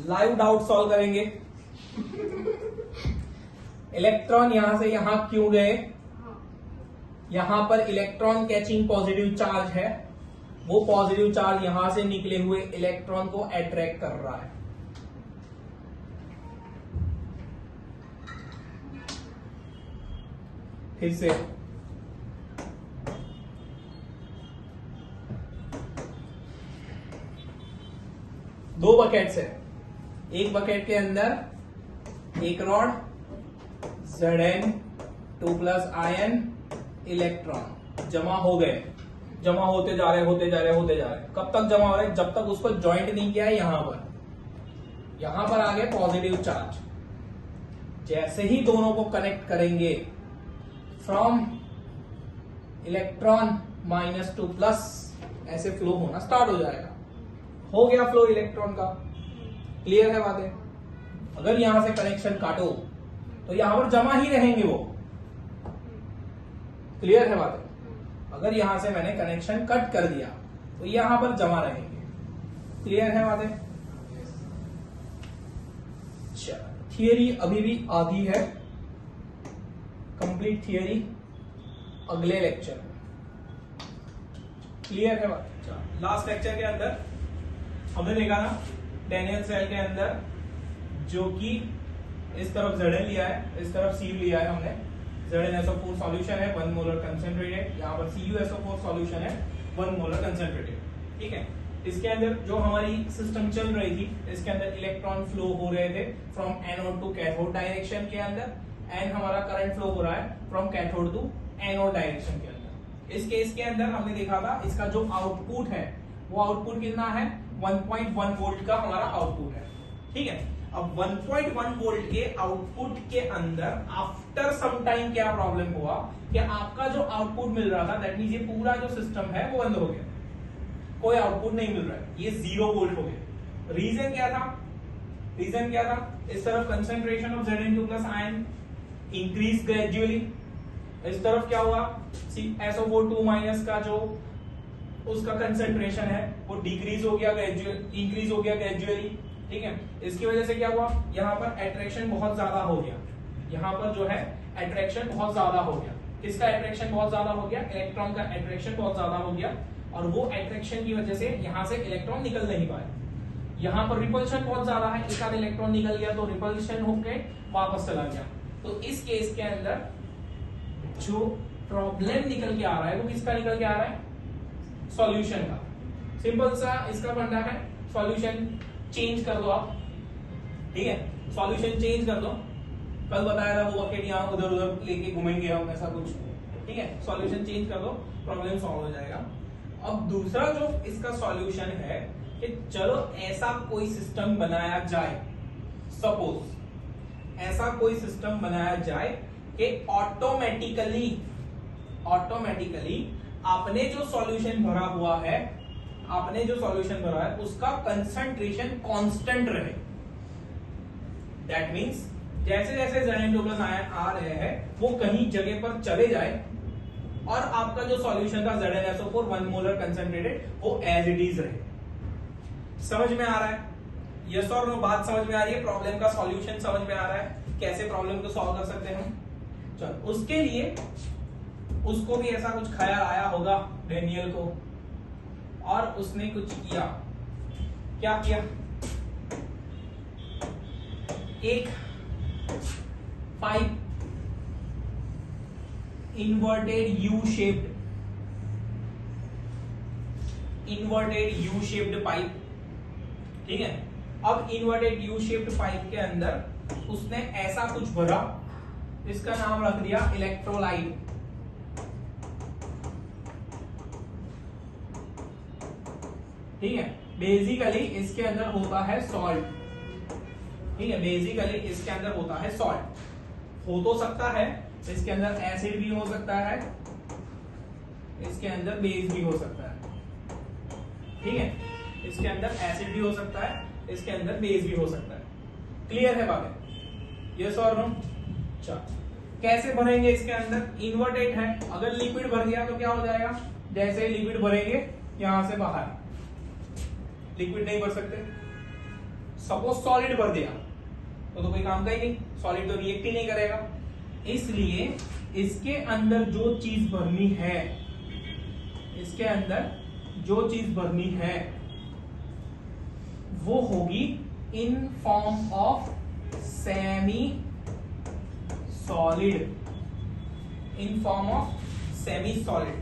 लाइव डाउट सॉल्व करेंगे। इलेक्ट्रॉन यहां से यहां क्यों गए? यहां पर इलेक्ट्रॉन कैचिंग पॉजिटिव चार्ज है, वो पॉजिटिव चार्ज यहां से निकले हुए इलेक्ट्रॉन को अट्रैक्ट कर रहा है। फिर से दो बकेट्स है, एक बकेट के अंदर एक रॉड Zn2+ आयन इलेक्ट्रॉन जमा हो गए, जमा होते जा रहे होते जा रहे होते जा रहे। कब तक जमा हो रहे? जब तक उसको ज्वाइंट नहीं किया है। यहां पर आ गए पॉजिटिव चार्ज। जैसे ही दोनों को कनेक्ट करेंगे, फ्रॉम इलेक्ट्रॉन -2+ ऐसे फ्लो होना स्टार्ट हो जाएगा। हो गया फ्लो इलेक्ट्रॉन का। क्लियर है बातें? अगर यहां से कनेक्शन काटो तो यहां पर जमा ही रहेंगे वो, क्लियर है बात? अगर यहां से मैंने कनेक्शन कट कर दिया तो यहां पर जमा रहेंगे। क्लियर है बातें? थियरी अभी भी आधी है, कंप्लीट थियरी अगले लेक्चर में। क्लियर है बात? लास्ट लेक्चर के अंदर हमने देखा ना डेनियल सेल के अंदर जो कि इस तरफ Zn लिया है, इस तरफ Cu लिया है हमने। ZnSO4 सॉल्यूशन है 1 मोलर कंसेंट्रेटेड, यहाँ पर CuSO4 सॉल्यूशन है 1 मोलर कंसेंट्रेटेड। ठीक है, इसके अंदर जो हमारी सिस्टम चल रही थी, इसके अंदर इलेक्ट्रॉन फ्लो हो रहे थे from anode to cathode direction के अंदर, एंड हमारा करंट फ्लो हो रहा है from cathode to anode direction के अंदर। इस केस के अंदर हमने देखा था इसका जो आउटपुट है वो आउटपुट कितना है, 1.1 वोल्ट का हमारा आउटपुट है। ठीक है, अब 1.1 वोल्ट के आउटपुट के अंदर आफ्टर सम टाइम क्या प्रॉब्लम हुआ कि आपका जो आउटपुट मिल रहा था, दैट मींस ये पूरा जो सिस्टम है वो बंद हो गया, कोई आउटपुट नहीं मिल रहा है, ये 0 वोल्ट हो गया। रीजन क्या था? रीजन क्या था? इस तरफ concentration of Zn2 plus ion increase gradually, इस तरफ क्या हुआ, SO4 माइनस का जो उसका कंसेंट्रेशन है वो डिक्रीज हो गया ग्रेजुअल, इंक्रीज हो गया ग्रेजुअली। ठीक है, इसकी वजह से क्या हुआ, यहाँ पर अट्रैक्शन बहुत ज्यादा हो गया, यहाँ पर जो है अट्रैक्शन बहुत ज्यादा हो गया। किसका अट्रैक्शन बहुत ज्यादा हो गया? इलेक्ट्रॉन का अट्रैक्शन बहुत ज्यादा हो गया, और वो अट्रैक्शन की वजह से यहाँ से इलेक्ट्रॉन निकल नहीं पाए। यहाँ पर रिपल्शन बहुत ज्यादा है, एक आध इलेक्ट्रॉन निकल गया तो रिपल्शन होके वापस चला गया। तो इस केस के अंदर जो प्रॉब्लम निकल के आ रहा है वो किसका निकल के आ रहा है? सॉल्यूशन का। सिंपल सा इसका फंडा है, सॉल्यूशन चेंज कर दो आप। ठीक है, सॉल्यूशन चेंज कर दो। कल बताया था वो बकेट यहाँ उधर उधर लेके घूमेंगे हम, ऐसा कुछ। ठीक है, सॉल्यूशन चेंज कर दो, प्रॉब्लम सॉल्व हो जाएगा। अब दूसरा जो इसका सॉल्यूशन है कि चलो ऐसा कोई सिस्टम बनाया जाए, सपोज ऐसा कोई सिस्टम बनाया जाए कि ऑटोमेटिकली आपने जो सॉल्यूशन भरा हुआ है, आपने जो सॉल्यूशन भरा है उसका कंसंट्रेशन कांस्टेंट रहे। दैट मींस जैसे जैसे Zn2 प्लस आयन आ रहे हैं वो कहीं जगह पर चले जाए और आपका जो सॉल्यूशन था ZnSO4 1 मोलर कंसंट्रेटेड वो एज इट इज रहे। समझ में आ रहा है? यस और नो बात समझ में आ रही है? प्रॉब्लम का सॉल्यूशन समझ में आ रहा है? कैसे प्रॉब्लम को सॉल्व कर सकते हैं? चलो, उसके लिए उसको भी ऐसा कुछ ख्याल आया होगा डेनियल को, और उसने कुछ किया। क्या किया? एक pipe, inverted U shaped pipe. ठीक है, अब इन्वर्टेड यू शेप्ड पाइप के अंदर उसने ऐसा कुछ भरा, इसका नाम रख दिया इलेक्ट्रोलाइट। ठीक है, बेसिकली इसके अंदर होता है सॉल्ट। ठीक है, बेसिकली इसके अंदर होता है सॉल्ट। हो तो सकता है इसके अंदर एसिड भी हो सकता है, इसके अंदर बेस भी हो सकता है। ठीक है, इसके अंदर एसिड भी हो सकता है, इसके अंदर बेस भी हो सकता है। क्लियर है बातें? यस और नो? चलो, कैसे भरेंगे इसके अंदर? इन्वर्टेड है, अगर लिक्विड भर दिया तो क्या हो जाएगा? जैसे लिक्विड भरेंगे यहां से बाहर, लिक्विड नहीं भर सकते। सपोज सॉलिड भर दिया तो कोई काम का ही नहीं, सॉलिड तो रिएक्ट ही नहीं करेगा। इसलिए इसके अंदर जो चीज भरनी है, इसके अंदर जो चीज भरनी है वो होगी in form of semi solid, in form of semi solid.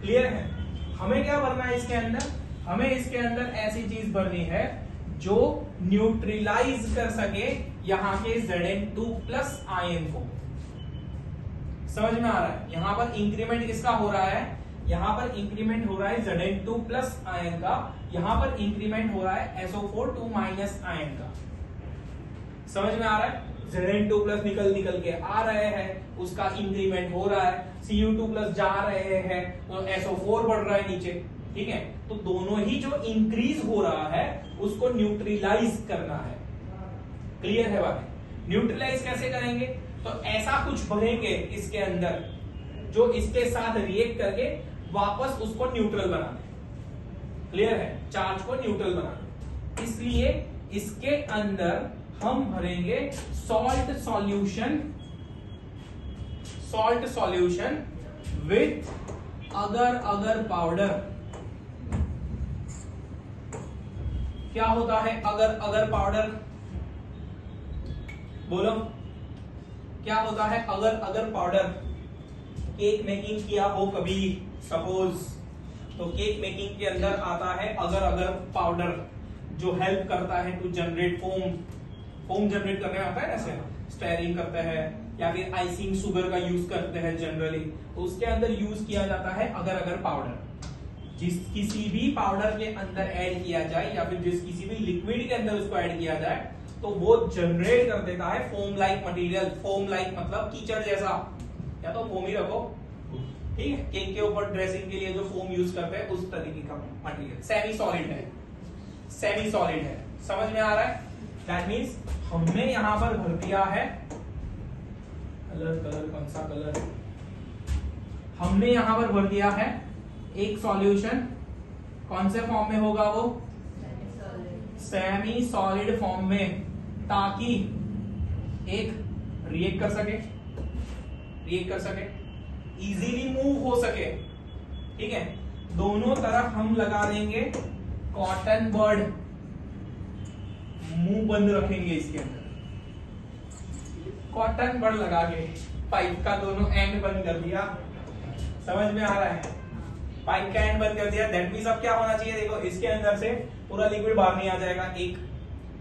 Clear है? हमें क्या भरना है इसके अंदर? हमें इसके अंदर ऐसी चीज भरनी है जो न्यूट्रलाइज कर सके यहां के Zn2 प्लस आयन को। समझ में आ रहा है? यहां पर इंक्रीमेंट किसका हो रहा है? यहां पर इंक्रीमेंट हो रहा है Zn2 प्लस आयन का, यहां पर इंक्रीमेंट हो रहा है SO4 2 माइनस आयन का। समझ में आ रहा है? Zn2 प्लस निकल के आ रहे हैं, उसका इंक्रीमेंट हो रहा है, Cu2 प्लस जा रहे हैं तो SO4 बढ़ रहा है नीचे। ठीक है, तो दोनों ही जो इंक्रीज हो रहा है उसको न्यूट्रलाइज करना है। क्लियर है बात? न्यूट्रलाइज कैसे करेंगे? तो ऐसा कुछ भरेंगे इसके अंदर जो इसके साथ रिएक्ट करके वापस उसको न्यूट्रल बना दे। क्लियर है? चार्ज को न्यूट्रल बना दे। इसलिए इसके अंदर हम भरेंगे सॉल्ट सॉल्यूशन विथ अगर पाउडर। क्या होता है अगर पाउडर? बोलो क्या होता है अगर पाउडर? केक मेकिंग किया हो कभी सपोज, तो केक मेकिंग के अंदर आता है अगर पाउडर, जो हेल्प करता है टू जनरेट फोम जनरेट करने में आता है। ऐसे स्टेयरिंग करते हैं या फिर आइसिंग शुगर का यूज करते हैं जनरली, तो उसके अंदर यूज किया जाता है अगर पाउडर। किसी भी पाउडर के अंदर ऐड किया जाए या फिर किसी भी लिक्विड के अंदर उसको ऐड किया जाए तो वो जनरेट कर देता है foam like material. Foam like मतलब कीचड़ जैसा, या तो फोम ही रखो, ठीक है। केक के ऊपर ड्रेसिंग के लिए जो फोम यूज करते हैं उस तरीके का मटेरियल। सेमी सॉलिड है। समझ में आ रहा है? दैट मीन्स हमने यहां पर भर दिया है कलर कौन सा कलर? हमने यहां पर भर दिया है एक सॉल्यूशन। कौन से फॉर्म में होगा वो? सेमी सॉलिड फॉर्म में, ताकि एक रिएक्ट कर सके, इजीली मूव हो सके। ठीक है, दोनों तरफ हम लगा देंगे कॉटन बर्ड, मुंह बंद रखेंगे इसके अंदर। कॉटन बर्ड लगा के पाइप का दोनों एंड बंद कर दिया। समझ में आ रहा है? पाइप का एंड बंद कर दिया। दैट मींस अब क्या होना चाहिए? देखो, इसके अंदर से पूरा लिक्विड बाहर नहीं आ जाएगा, एक।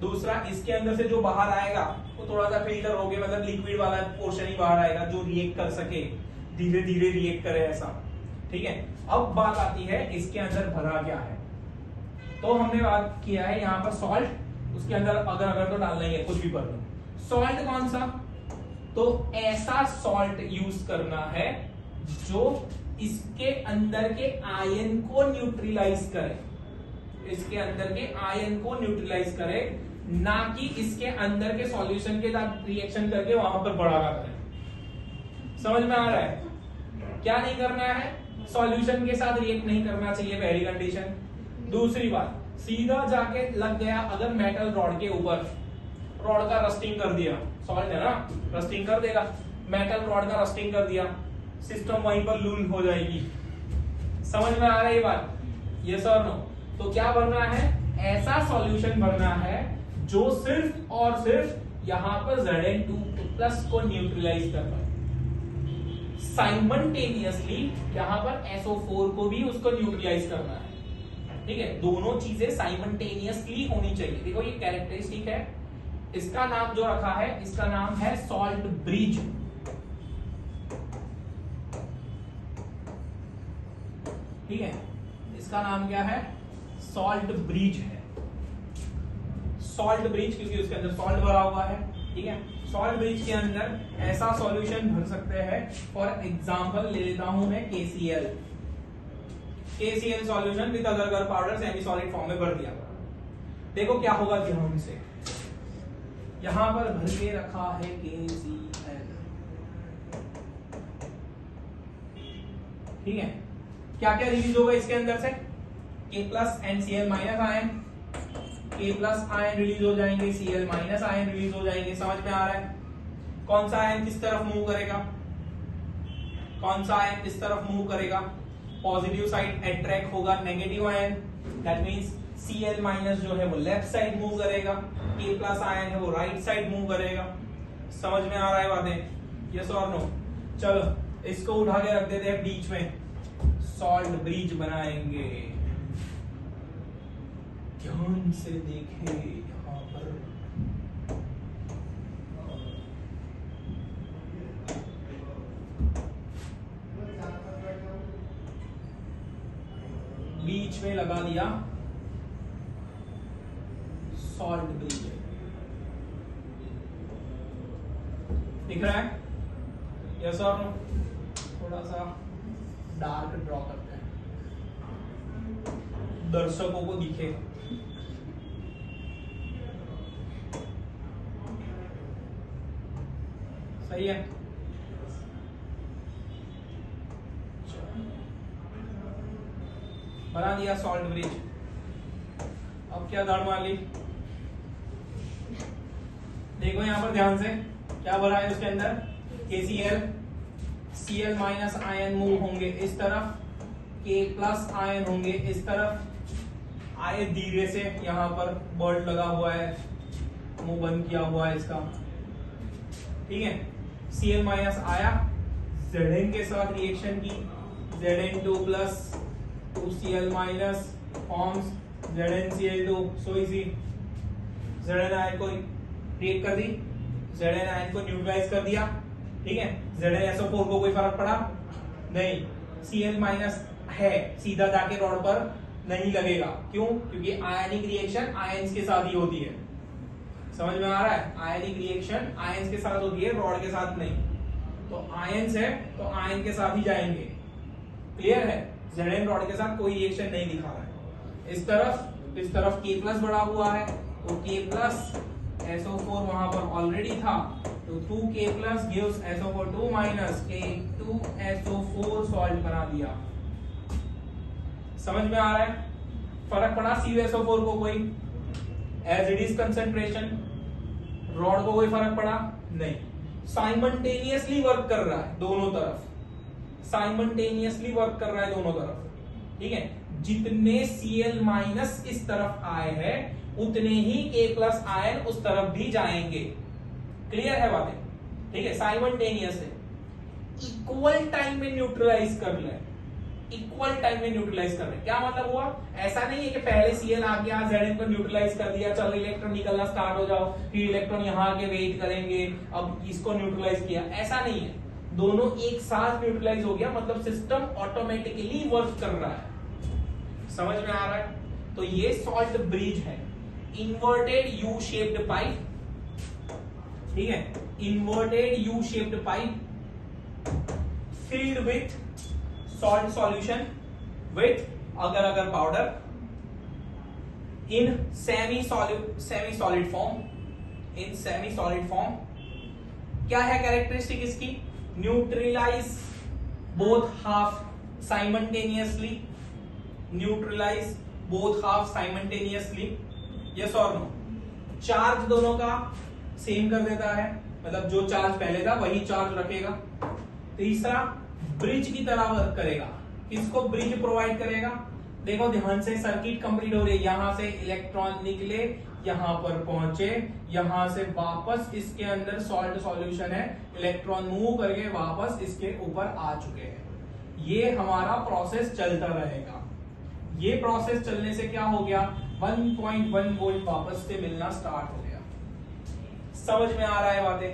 दूसरा, इसके अंदर से जो बाहर आएगा वो थोड़ा सा फिल्टर हो गया, मतलब लिक्विड वाला पोर्शन ही बाहर आएगा जो रिएक्ट कर सके, धीरे धीरे रिएक्ट करे ऐसा। ठीक है, अब बात आती है इसके अंदर भरा क्या है। तो हमने बात किया है यहाँ पर सॉल्ट, उसके अंदर अगर तो डालना ही है, कुछ भी भर लो। सॉल्ट कौन सा? तो ऐसा सॉल्ट यूज करना है जो इसके अंदर के आयन को न्यूट्रलाइज करे, इसके अंदर के आयन को न्यूट्रलाइज करे, ना कि इसके अंदर के सॉल्यूशन के साथ रिएक्शन करके वहां पर बढ़ावा करे। समझ में आ रहा है? क्या नहीं करना है? सॉल्यूशन के साथ रिएक्ट नहीं करना चाहिए, पहली कंडीशन। दूसरी बात, सीधा जाके लग गया अगर मेटल रॉड के ऊपर, रॉड का रस्टिंग कर दिया, सॉल्ट है ना, रस्टिंग कर देगा। मेटल रॉड का रस्टिंग कर दिया, सिस्टम वहीं पर लूज हो जाएगी। समझ में आ रहा है ये बात? यस और नो? तो क्या भरना है? ऐसा सॉल्यूशन भरना है जो सिर्फ और सिर्फ यहां पर Zn2+ को न्यूट्रलाइज कर पाए। साइमल्टेनियसली यहां पर SO4 को भी उसको न्यूट्रलाइज करना है। ठीक है, दोनों चीजें साइमल्टेनियसली होनी चाहिए। देखो, ये कैरेक्टरिस्टिक है। इसका नाम जो रखा है, इसका नाम है सॉल्ट ब्रिज। ठीक है, इसका नाम क्या है? सॉल्ट ब्रिज है। सॉल्ट ब्रिज क्योंकि उसके अंदर सॉल्ट भरा हुआ है। ठीक है, सॉल्ट ब्रिज के अंदर ऐसा सॉल्यूशन भर सकते हैं। फॉर एग्जांपल ले लेता हूं मैं KCl सॉल्यूशन विद अगर पाउडर सेमी सॉलिड फॉर्म में भर दिया। देखो क्या होगा ध्यान से। यहां पर भर के रखा है KCl। ठीक है, क्या क्या रिलीज होगा इसके अंदर से? K+ and Cl- ion, K+ ion release हो जाएंगे, Cl- आयन रिलीज हो जाएंगे। समझ में आ रहा है? कौन सा आयन किस तरफ मूव करेगा? कौन सा आयन किस तरफ मूव करेगा? पॉजिटिव साइड अट्रैक्ट होगा negative ion. That means Cl- जो है वो लेफ्ट साइड मूव करेगा, K+ आयन है वो राइट साइड मूव करेगा। समझ में आ रहा है बातें? यस और नो? चलो, इसको उठा के रख देते हैं बीच में, सॉल्ट ब्रिज बनाएंगे। ध्यान से देखें यहां पर। बीच में लगा दिया सॉल्ट ब्रिज। दिख रहा है? यस और नो? थोड़ा सा डार्क ड्रॉ करते हैं, दर्शकों को दिखे। सही है? बना दिया सॉल्ट ब्रिज। अब क्या दौड़ मार ली, देखो यहां पर ध्यान से क्या भरा है उसके अंदर, KCl, Cl minus ion move होंगे इस तरफ, K प्लस आयन होंगे इस तरफ। आए धीरे से, यहां पर बर्ड लगा हुआ है, मुंह बंद किया हुआ है इसका, ठीक है। Cl माइनस आया, Zn के साथ रिएक्शन की, Zn2 plus 2Cl minus forms ZnCl2, so easy. Zn ion को रिएक्ट कर दी, Zn आयन को न्यूट्रलाइज कर दिया, ठीक है। ZnSO4 को कोई फर्क पड़ा नहीं, Cl माइनस है, सीधा जाके रॉड पर नहीं लगेगा, क्यों? क्योंकि आयनिक रिएक्शन आयंस के साथ ही होती है, समझ में आ रहा है? आयनिक रिएक्शन आयंस के साथ होती है, रॉड के साथ नहीं। तो आयंस है तो आयन के साथ ही जाएंगे, क्लियर है? Zn रॉड के साथ कोई रिएक्शन नहीं दिखा रहा है। इस तरफ K प्लस बढ़ा हुआ है, तो K प्लस SO4 वहां पर ऑलरेडी था, तो 2K plus gives SO4 2 minus K2SO4 salt बना दिया। समझ में आ रहा है? फर्क पड़ा CuSO4 को कोई? As it is concentration, rod को कोई फर्क पड़ा नहीं। साइमल्टेनियसली वर्क कर रहा है दोनों तरफ, साइमल्टेनियसली वर्क कर रहा है दोनों तरफ, ठीक है। जितने Cl माइनस इस तरफ आए हैं उतने ही K प्लस आयन उस तरफ भी जाएंगे, क्लियर है बातें? ठीक है, साइमल्टेनियस है, इक्वल टाइम में न्यूट्रलाइज कर ले, इक्वल टाइम में न्यूट्रलाइज कर रहे हैं। क्या मतलब हुआ? ऐसा नहीं है कि पहले Cl आ गया, Zn को न्यूट्रलाइज कर दिया, चलो इलेक्ट्रॉन निकलना स्टार्ट हो जाओ, फिर इलेक्ट्रॉन यहाँ आके वेट करेंगे, अब इसको न्यूट्रलाइज किया, ऐसा नहीं है। दोनों एक साथ न्यूट्रलाइज हो गया, मतलब सिस्टम ऑटोमेटिकली वर्क कर रहा है। समझ में आ रहा है? तो ये सॉल्ट ब्रिज है, इन्वर्टेड यू शेप्ड पाइप, ठीक है, inverted U shaped pipe filled with salt solution with agar agar powder in semi solid form, in semi solid form. क्या है कैरेक्टरिस्टिक इसकी? Neutralise both half simultaneously, neutralise both half simultaneously, yes और no. Charge दोनों का same कर देता है, मतलब जो चार्ज पहले था वही चार्ज रखेगा। तीसरा, ब्रिज की तरह वर्क करेगा। किसको ब्रिज प्रोवाइड करेगा? देखो ध्यान से, सर्किट कंप्लीट हो रही है, यहां से इलेक्ट्रॉन निकले, यहां पर पहुंचे, यहां से वापस इसके अंदर सॉल्ट सॉल्यूशन है, इलेक्ट्रॉन मूव करके वापस इसके ऊपर आ चुके हैं। ये हमारा प्रोसेस चलता रहेगा। ये प्रोसेस चलने से क्या हो गया? 1.1 वोल्ट वापस से मिलना स्टार्ट हो गया। समझ में आ रहा है बातें?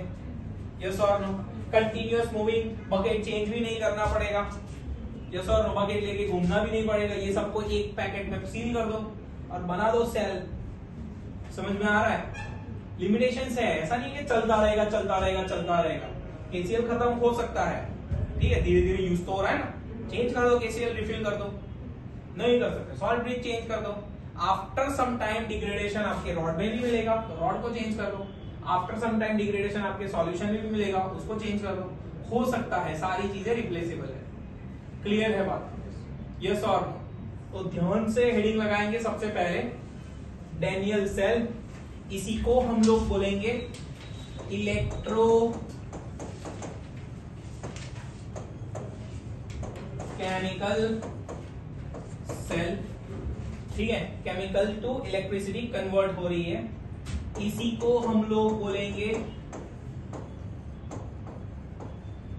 यस और no. Continuous moving, bucket change भी नहीं करना पड़ेगा, यस और नो। बकेट लेके घूमना भी नहीं पड़ेगा, ये सबको एक पैकेट में सील कर दो और बना दो सेल। समझ में आ रहा है? लिमिटेशंस है, ऐसा नहीं कि चलता रहेगा चलता रहेगा चलता रहेगा। केसीएल खत्म हो सकता है, ठीक है, धीरे धीरे यूज तो हो रहा है ना, चेंज कर दो, केसीएल रिफिल कर दो, नहीं कर सकते सॉल्ट ब्रिज चेंज कर दो। आफ्टर सम टाइम डिग्रेडेशन आपके रॉड में भी मिलेगा, तो रॉड को चेंज कर दो। आफ्टर सम टाइम डिग्रेडेशन आपके सॉल्यूशन में भी मिलेगा, उसको चेंज कर दो। हो सकता है, सारी चीजें रिप्लेसेबल है। क्लियर है बात? यस और नो। तो ध्यान से हेडिंग लगाएंगे। सबसे पहले डैनियल सेल, इसी को हम लोग बोलेंगे इलेक्ट्रो केमिकल सेल, ठीक है, केमिकल टू इलेक्ट्रिसिटी कन्वर्ट हो रही है, इसी को हम लोग बोलेंगे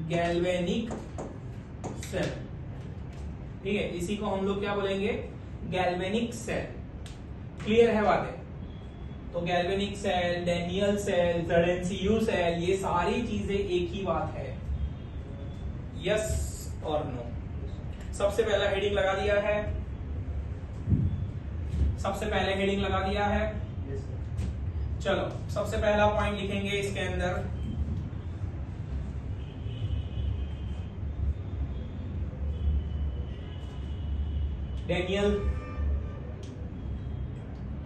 गैल्वेनिक सेल, ठीक है, इसी को हम लोग क्या बोलेंगे? Galvanic cell. क्लियर है बातें? तो galvanic cell, Daniell cell, ZnCu cell, ये सारी चीजें एक ही बात है। यस और नो। सबसे पहला हेडिंग लगा दिया है, सबसे पहले हेडिंग लगा दिया है। चलो सबसे पहला पॉइंट लिखेंगे इसके अंदर,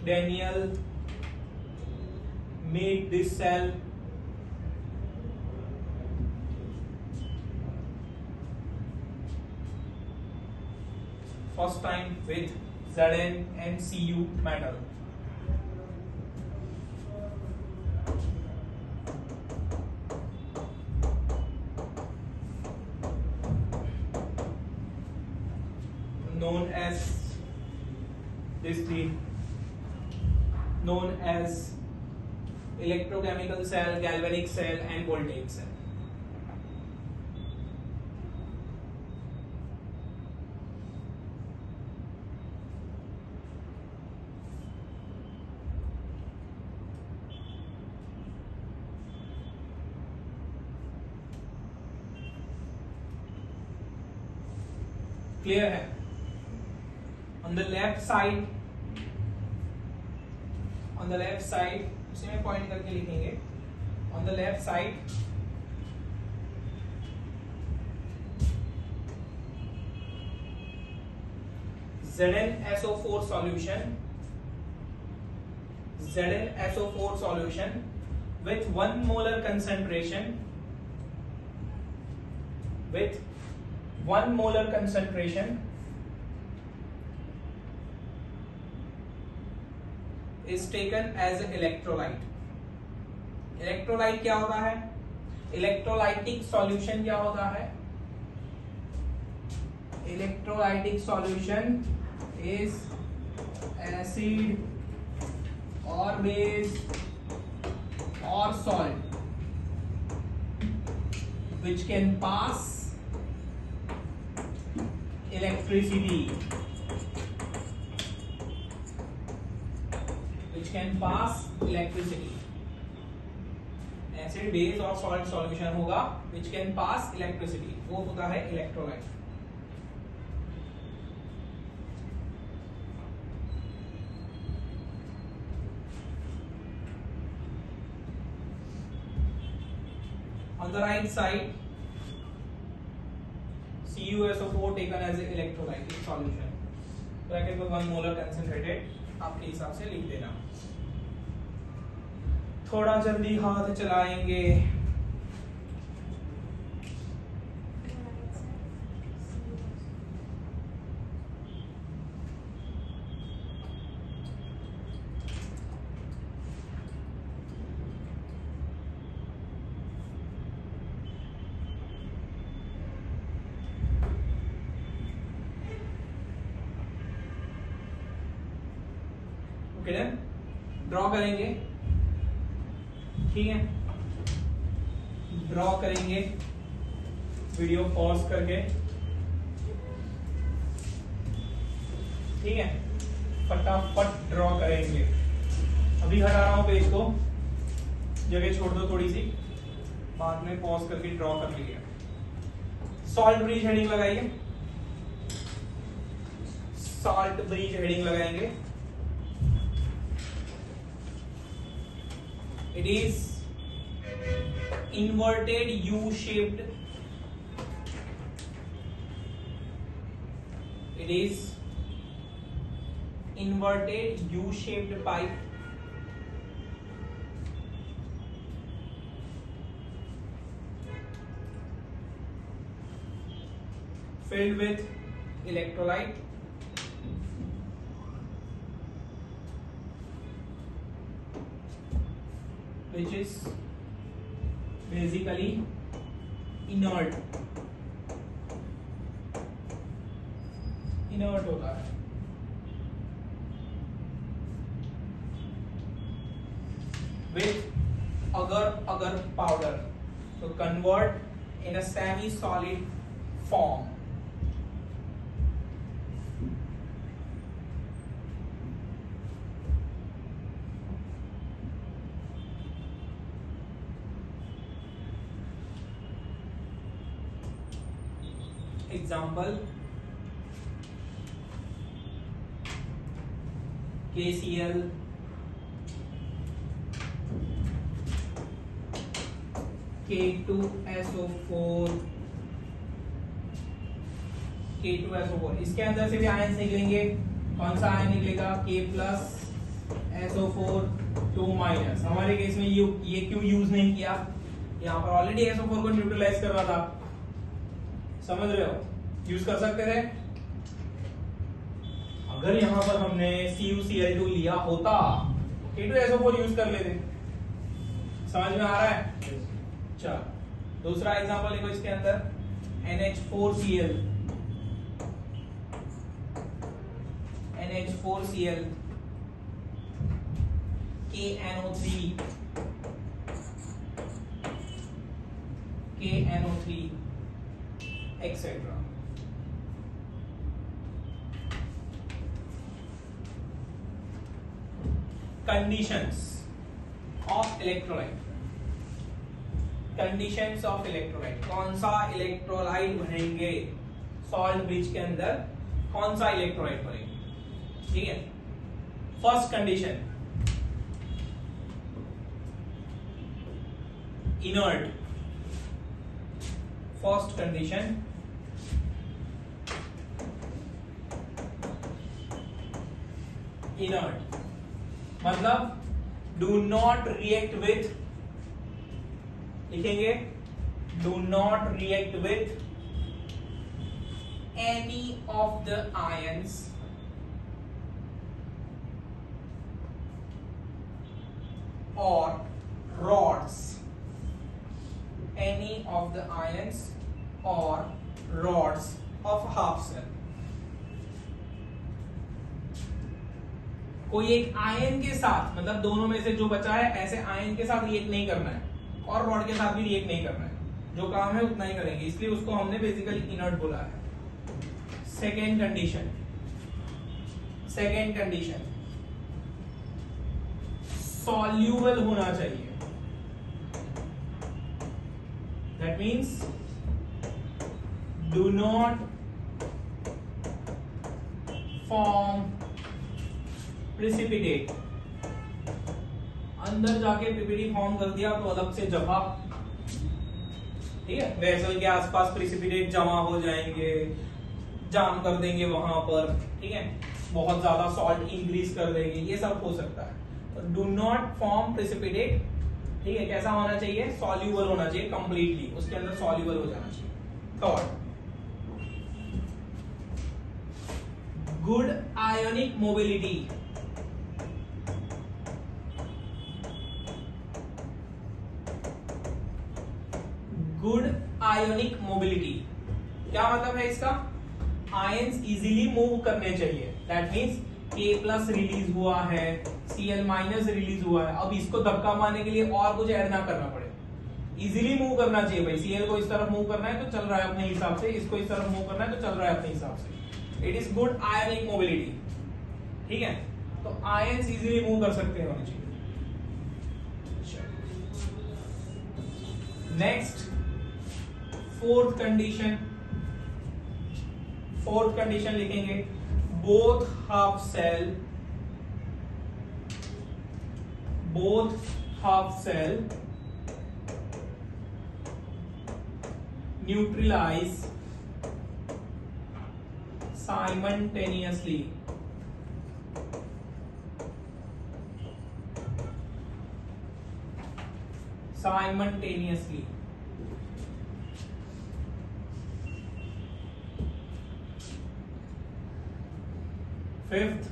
Daniel made this cell first time with Zn and Cu metal. Known as these three, known as electrochemical cell, galvanic cell and voltaic cell. Clear है? On the left side, इसे में पॉइंट करके लिखेंगे. On the left side, ZnSO4 solution with 1 molar concentration, is taken as an electrolyte. Electrolyte क्या होता है? Electrolytic solution क्या होता है? इलेक्ट्रोलाइटिक सॉल्यूशन इज एसिड और बेस और salt which can pass electricity. Acid base और सॉल्ट सॉल्यूशन होगा which can pass electricity, वो होता है electrolyte. On the right side, CuSO4 taken as an electrolytic solution. Bracket में 1 मोलर कंसंट्रेटेड आपके हिसाब से लिख देना. थोड़ा जल्दी हाथ चलाएंगे. ओके, ड्रॉ करेंगे. ठीक है, ड्रॉ करेंगे वीडियो पॉज करके. ठीक है, फटाफट ड्रॉ करेंगे. अभी हटा रहा हूं पेज को, जगह छोड़ दो थोड़ी सी, बाद में पॉज करके ड्रॉ कर लीजिए. सॉल्ट ब्रिज हेडिंग लगाइए. सॉल्ट ब्रिज हेडिंग लगाएंगे. It is inverted U-shaped. It is inverted U-shaped pipe filled with electrolyte. Which is basically inert होता है. With agar powder, so convert in a semi-solid form. Example, KCl, K2SO4, इसके अंदर से भी ion निकलेंगे. कौन सा आयन निकलेगा? K+SO4 2-. हमारे केस में ये क्यों यूज नहीं किया? यहाँ पर ऑलरेडी SO4 को न्यूट्रलाइज कर रहा था. समझ रहे हो? यूज कर सकते थे. अगर यहां पर हमने CuCl2 लिया होता K2SO4 यूज कर लेते। समझ में आ रहा है? चलो दूसरा एग्जांपल लिखो इसके अंदर NH4Cl KNO3 etc. Conditions of electrolyte. Conditions of electrolyte, कौन सा इलेक्ट्रोलाइट भरेंगे सॉल्ट ब्रिज के अंदर, कौन सा इलेक्ट्रोलाइट भरेंगे। ठीक है, first condition inert, first condition inert मतलब डू नॉट रिएक्ट विथ, लिखेंगे do not react with any of the ions और rods, any of the ions or rods of half cell। कोई एक आयन के साथ, मतलब दोनों में से जो बचा है ऐसे आयन के साथ रिएक्ट नहीं करना है और रॉड के साथ भी रिएक्ट नहीं करना है, जो काम है उतना ही करेंगे, इसलिए उसको हमने बेसिकली इनर्ट बोला है। सेकेंड कंडीशन सॉल्यूबल होना चाहिए, that means do not form precipitate. अंदर जाके पीपीटी फॉर्म कर दिया तो अलग से जमा, ठीक है, वेसल के आसपास प्रिसिपिटेट जमा हो जाएंगे, जाम कर देंगे वहां पर, ठीक है, बहुत ज्यादा सॉल्ट इंक्रीज कर देंगे, ये सब हो सकता है। तो डू नॉट फॉर्म प्रिसिपिटेट, ठीक है, कैसा होना चाहिए, सॉल्यूबल होना चाहिए कंप्लीटली, उसके अंदर सॉल्यूबल हो जाना चाहिए। Third, good ionic mobility, good ionic mobility क्या मतलब है इसका, आयंस इजीली मूव करने चाहिए, दैट मींस K+ रिलीज हुआ है, Cl- रिलीज हुआ है, अब इसको धक्का मारने के लिए और कुछ ऐड ना करना पड़े, इजीली मूव करना चाहिए भाई। Cl को इस तरफ मूव करना है तो चल रहा है अपने हिसाब से, इसको इस तरफ मूव करना है तो चल रहा है अपने हिसाब से, it is good ionic mobility. ठीक है, तो आयंस इजीली मूव कर सकते हैं होने चाहिए। नेक्स्ट फोर्थ कंडीशन लिखेंगे both half cell neutralise simultaneously, Fifth,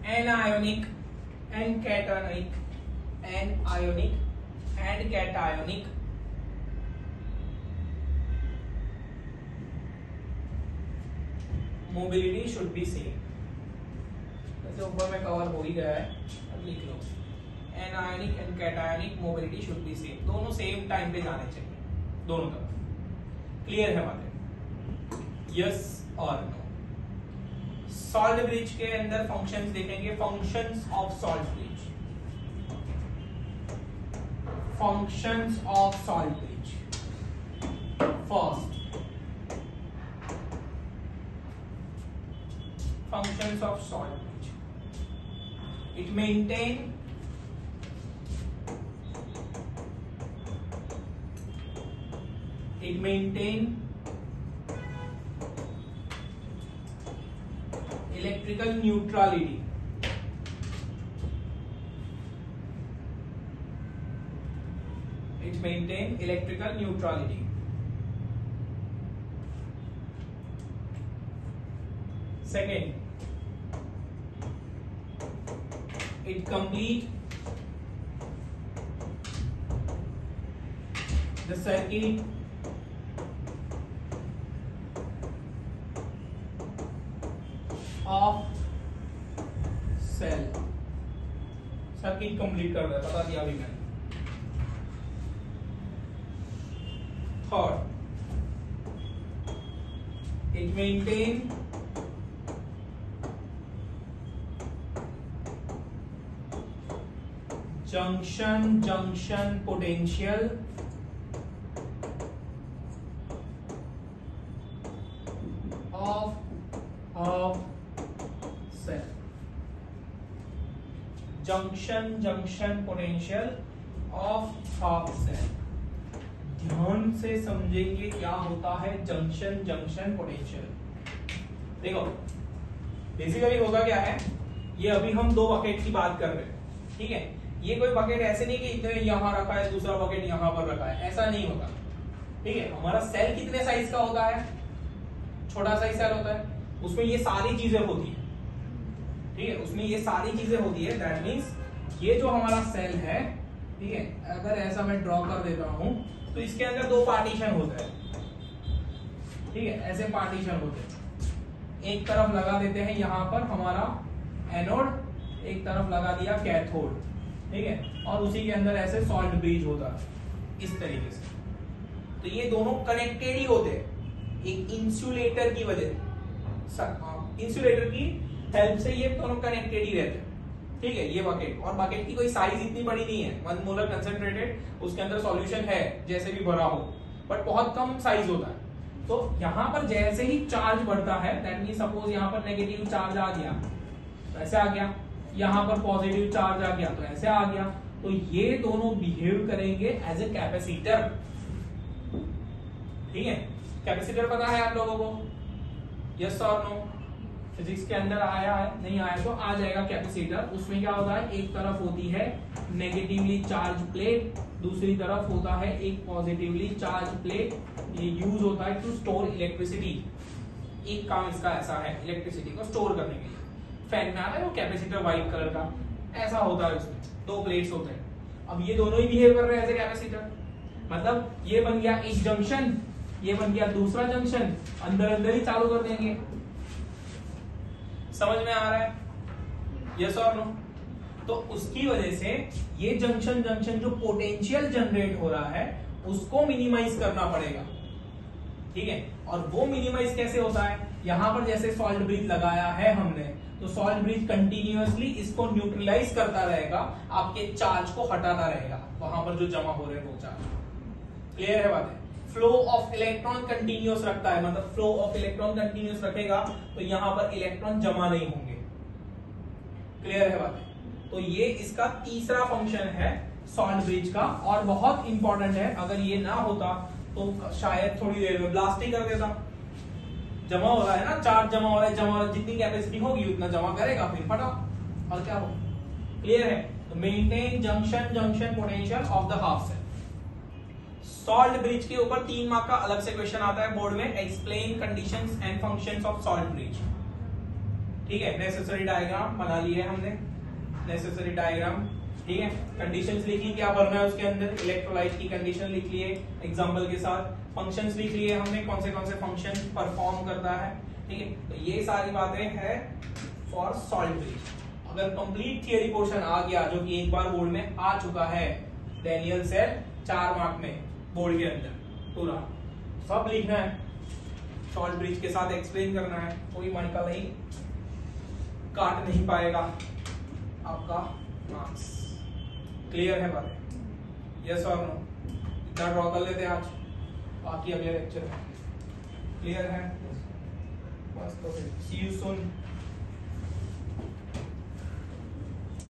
anionic and cationic mobility should be same। वैसे ऊपर में कवर हो ही गया है, अब लिख लो anionic and cationic mobility should be same, दोनों सेम टाइम पे जाने चाहिए दोनों तरफ। क्लियर है बातें, यस और नो। सॉल्ट ब्रिज के अंदर फंक्शंस देखेंगे, functions of salt bridge, functions of salt bridge. First, functions of salt bridge, it maintain electrical neutrality, It maintain electrical neutrality. Second, it complete the circuit of cell. Circuit complete कर रहा है, बता दिया अभी मैंने. Third, it maintain junction potential of cell. Junction potential of half cell. ध्यान से समझेंगे क्या होता है जंक्शन पोटेंशियल. देखो बेसिकली होगा क्या है, ये अभी हम दो बकेट की बात कर रहे हैं, ठीक है. ये कोई बकेट ऐसे नहीं कि इतने यहां रखा है, दूसरा बकेट यहां पर रखा है, ऐसा नहीं होगा, ठीक है. हमारा सेल कितने साइज का होता है, छोटा सा सेल होता है, उसमें ये सारी चीजें होती है, ठीक है. उसमें ये सारी चीजें होती है. दैट मींस ये जो हमारा सेल है, ठीक है, अगर ऐसा मैं ड्रॉ कर देता हूं तो इसके अंदर दो पार्टीशन होते हैं, ठीक है. ऐसे पार्टीशन होते हैं. एक तरफ लगा देते हैं यहां पर हमारा एनोड, एक तरफ लगा दिया कैथोड, ठीक है. और उसी के अंदर ऐसे सॉल्ट ब्रिज होता है इस तरीके से. तो ये दोनों कनेक्टेड ही होते हैं एक इंसुलेटर की वजह से. इंसुलेटर की हेल्प से ये दोनों कनेक्टेड ही रहते हैं, ठीक है. ये बकेट, और बकेट की कोई साइज इतनी बड़ी नहीं है. 1 मोलर कंसंट्रेटेड, उसके अंदर सॉल्यूशन है जैसे भी भरा हो, बट बहुत कम साइज होता है. तो यहां पर जैसे ही चार्ज बढ़ता है, दैट मीन सपोज यहां पर नेगेटिव चार्ज आ गया तो ऐसे आ गया, यहां पर पॉजिटिव चार्ज आ गया तो ऐसे आ गया. तो ये दोनों बिहेव करेंगे एज ए कैपेसिटर, ठीक है. कैपेसिटर पता है आप लोगों को, यस और नो. फिजिक्स के अंदर आया है, नहीं आया तो आ जाएगा कैपेसिटर. उसमें क्या होता है, एक तरफ होती है नेगेटिवली चार्ज प्लेट, दूसरी तरफ होता है एक पॉजिटिवली चार्ज प्लेट. ये यूज होता है टू स्टोर इलेक्ट्रिसिटी. एक काम इसका ऐसा है इलेक्ट्रिसिटी को स्टोर करने के लिए. फैन में आता है वो कैपेसिटर व्हाइट कलर का, ऐसा होता है. उसमें दो प्लेट्स होते हैं. अब ये दोनों ही बिहेव कर रहे हैं एज ए कैपेसिटर. मतलब ये बन गया एक जंक्शन, ये बन गया दूसरा जंक्शन, अंदर अंदर ही चालू कर देंगे. समझ में आ रहा है, यस और नो. तो उसकी वजह से ये जंक्शन जो पोटेंशियल जनरेट हो रहा है उसको मिनिमाइज करना पड़ेगा, ठीक है. और वो मिनिमाइज कैसे होता है, यहां पर जैसे सॉल्ट ब्रिज लगाया है हमने, तो सॉल्ट ब्रिज कंटिन्यूअसली इसको न्यूट्रलाइज करता रहेगा, आपके चार्ज को हटाता रहेगा वहां पर जो जमा हो रहे हैं वो चार्ज. क्लियर है बात है. फ्लो ऑफ इलेक्ट्रॉन कंटिन्यूअस रखता है, मतलब फ्लो ऑफ इलेक्ट्रॉन कंटिन्यूअस रखेगा तो यहां पर इलेक्ट्रॉन जमा नहीं होंगे. क्लियर है बात है. तो ये इसका तीसरा फंक्शन है सॉल्ट ब्रिज का, और बहुत इंपॉर्टेंट है. अगर ये ना होता तो शायद थोड़ी देर में ब्लास्ट ही कर देता. जमा हो रहा है ना, चार्ज जमा हो रहा है, जमा जितनी कैपेसिटी होगी उतना जमा करेगा, फिर फटा और क्या हो. क्लियर है. तो maintain junction potential of the half cell. Salt bridge के ऊपर 3 मार्क का अलग से क्वेश्चन आता है बोर्ड में. Explain conditions and functions of salt bridge, ठीक है. नेसेसरी डायग्राम बना लिए हमने, नेसेसरी डायग्राम, ठीक है. कंडीशंस लिख ली, क्या भरना है उसके अंदर, इलेक्ट्रोलाइट की कंडीशन लिख लिए एग्जांपल के साथ. फंक्शंस लिख लिए हमने, कौन से फंक्शन परफॉर्म करता है, ठीक है. तो ये सारी बातें हैं फॉर सॉल्ट ब्रिज. अगर कंप्लीट थियरी पोर्शन आ गया, जो कि एक बार बोर्ड में आ चुका है, डैनियल सेल 4 मार्क में बोर्ड के अंदर पूरा सब लिखना है, सॉल्ट ब्रिज के साथ एक्सप्लेन करना है. कोई मन का नहीं काट नहीं पाएगा आपका मार्क्स. क्लियर है बात, यस और नो. इतना ड्रॉ कर लेते हैं आज, बाकी अगले लेक्चर में. क्लियर है बस. तो सी यू सून.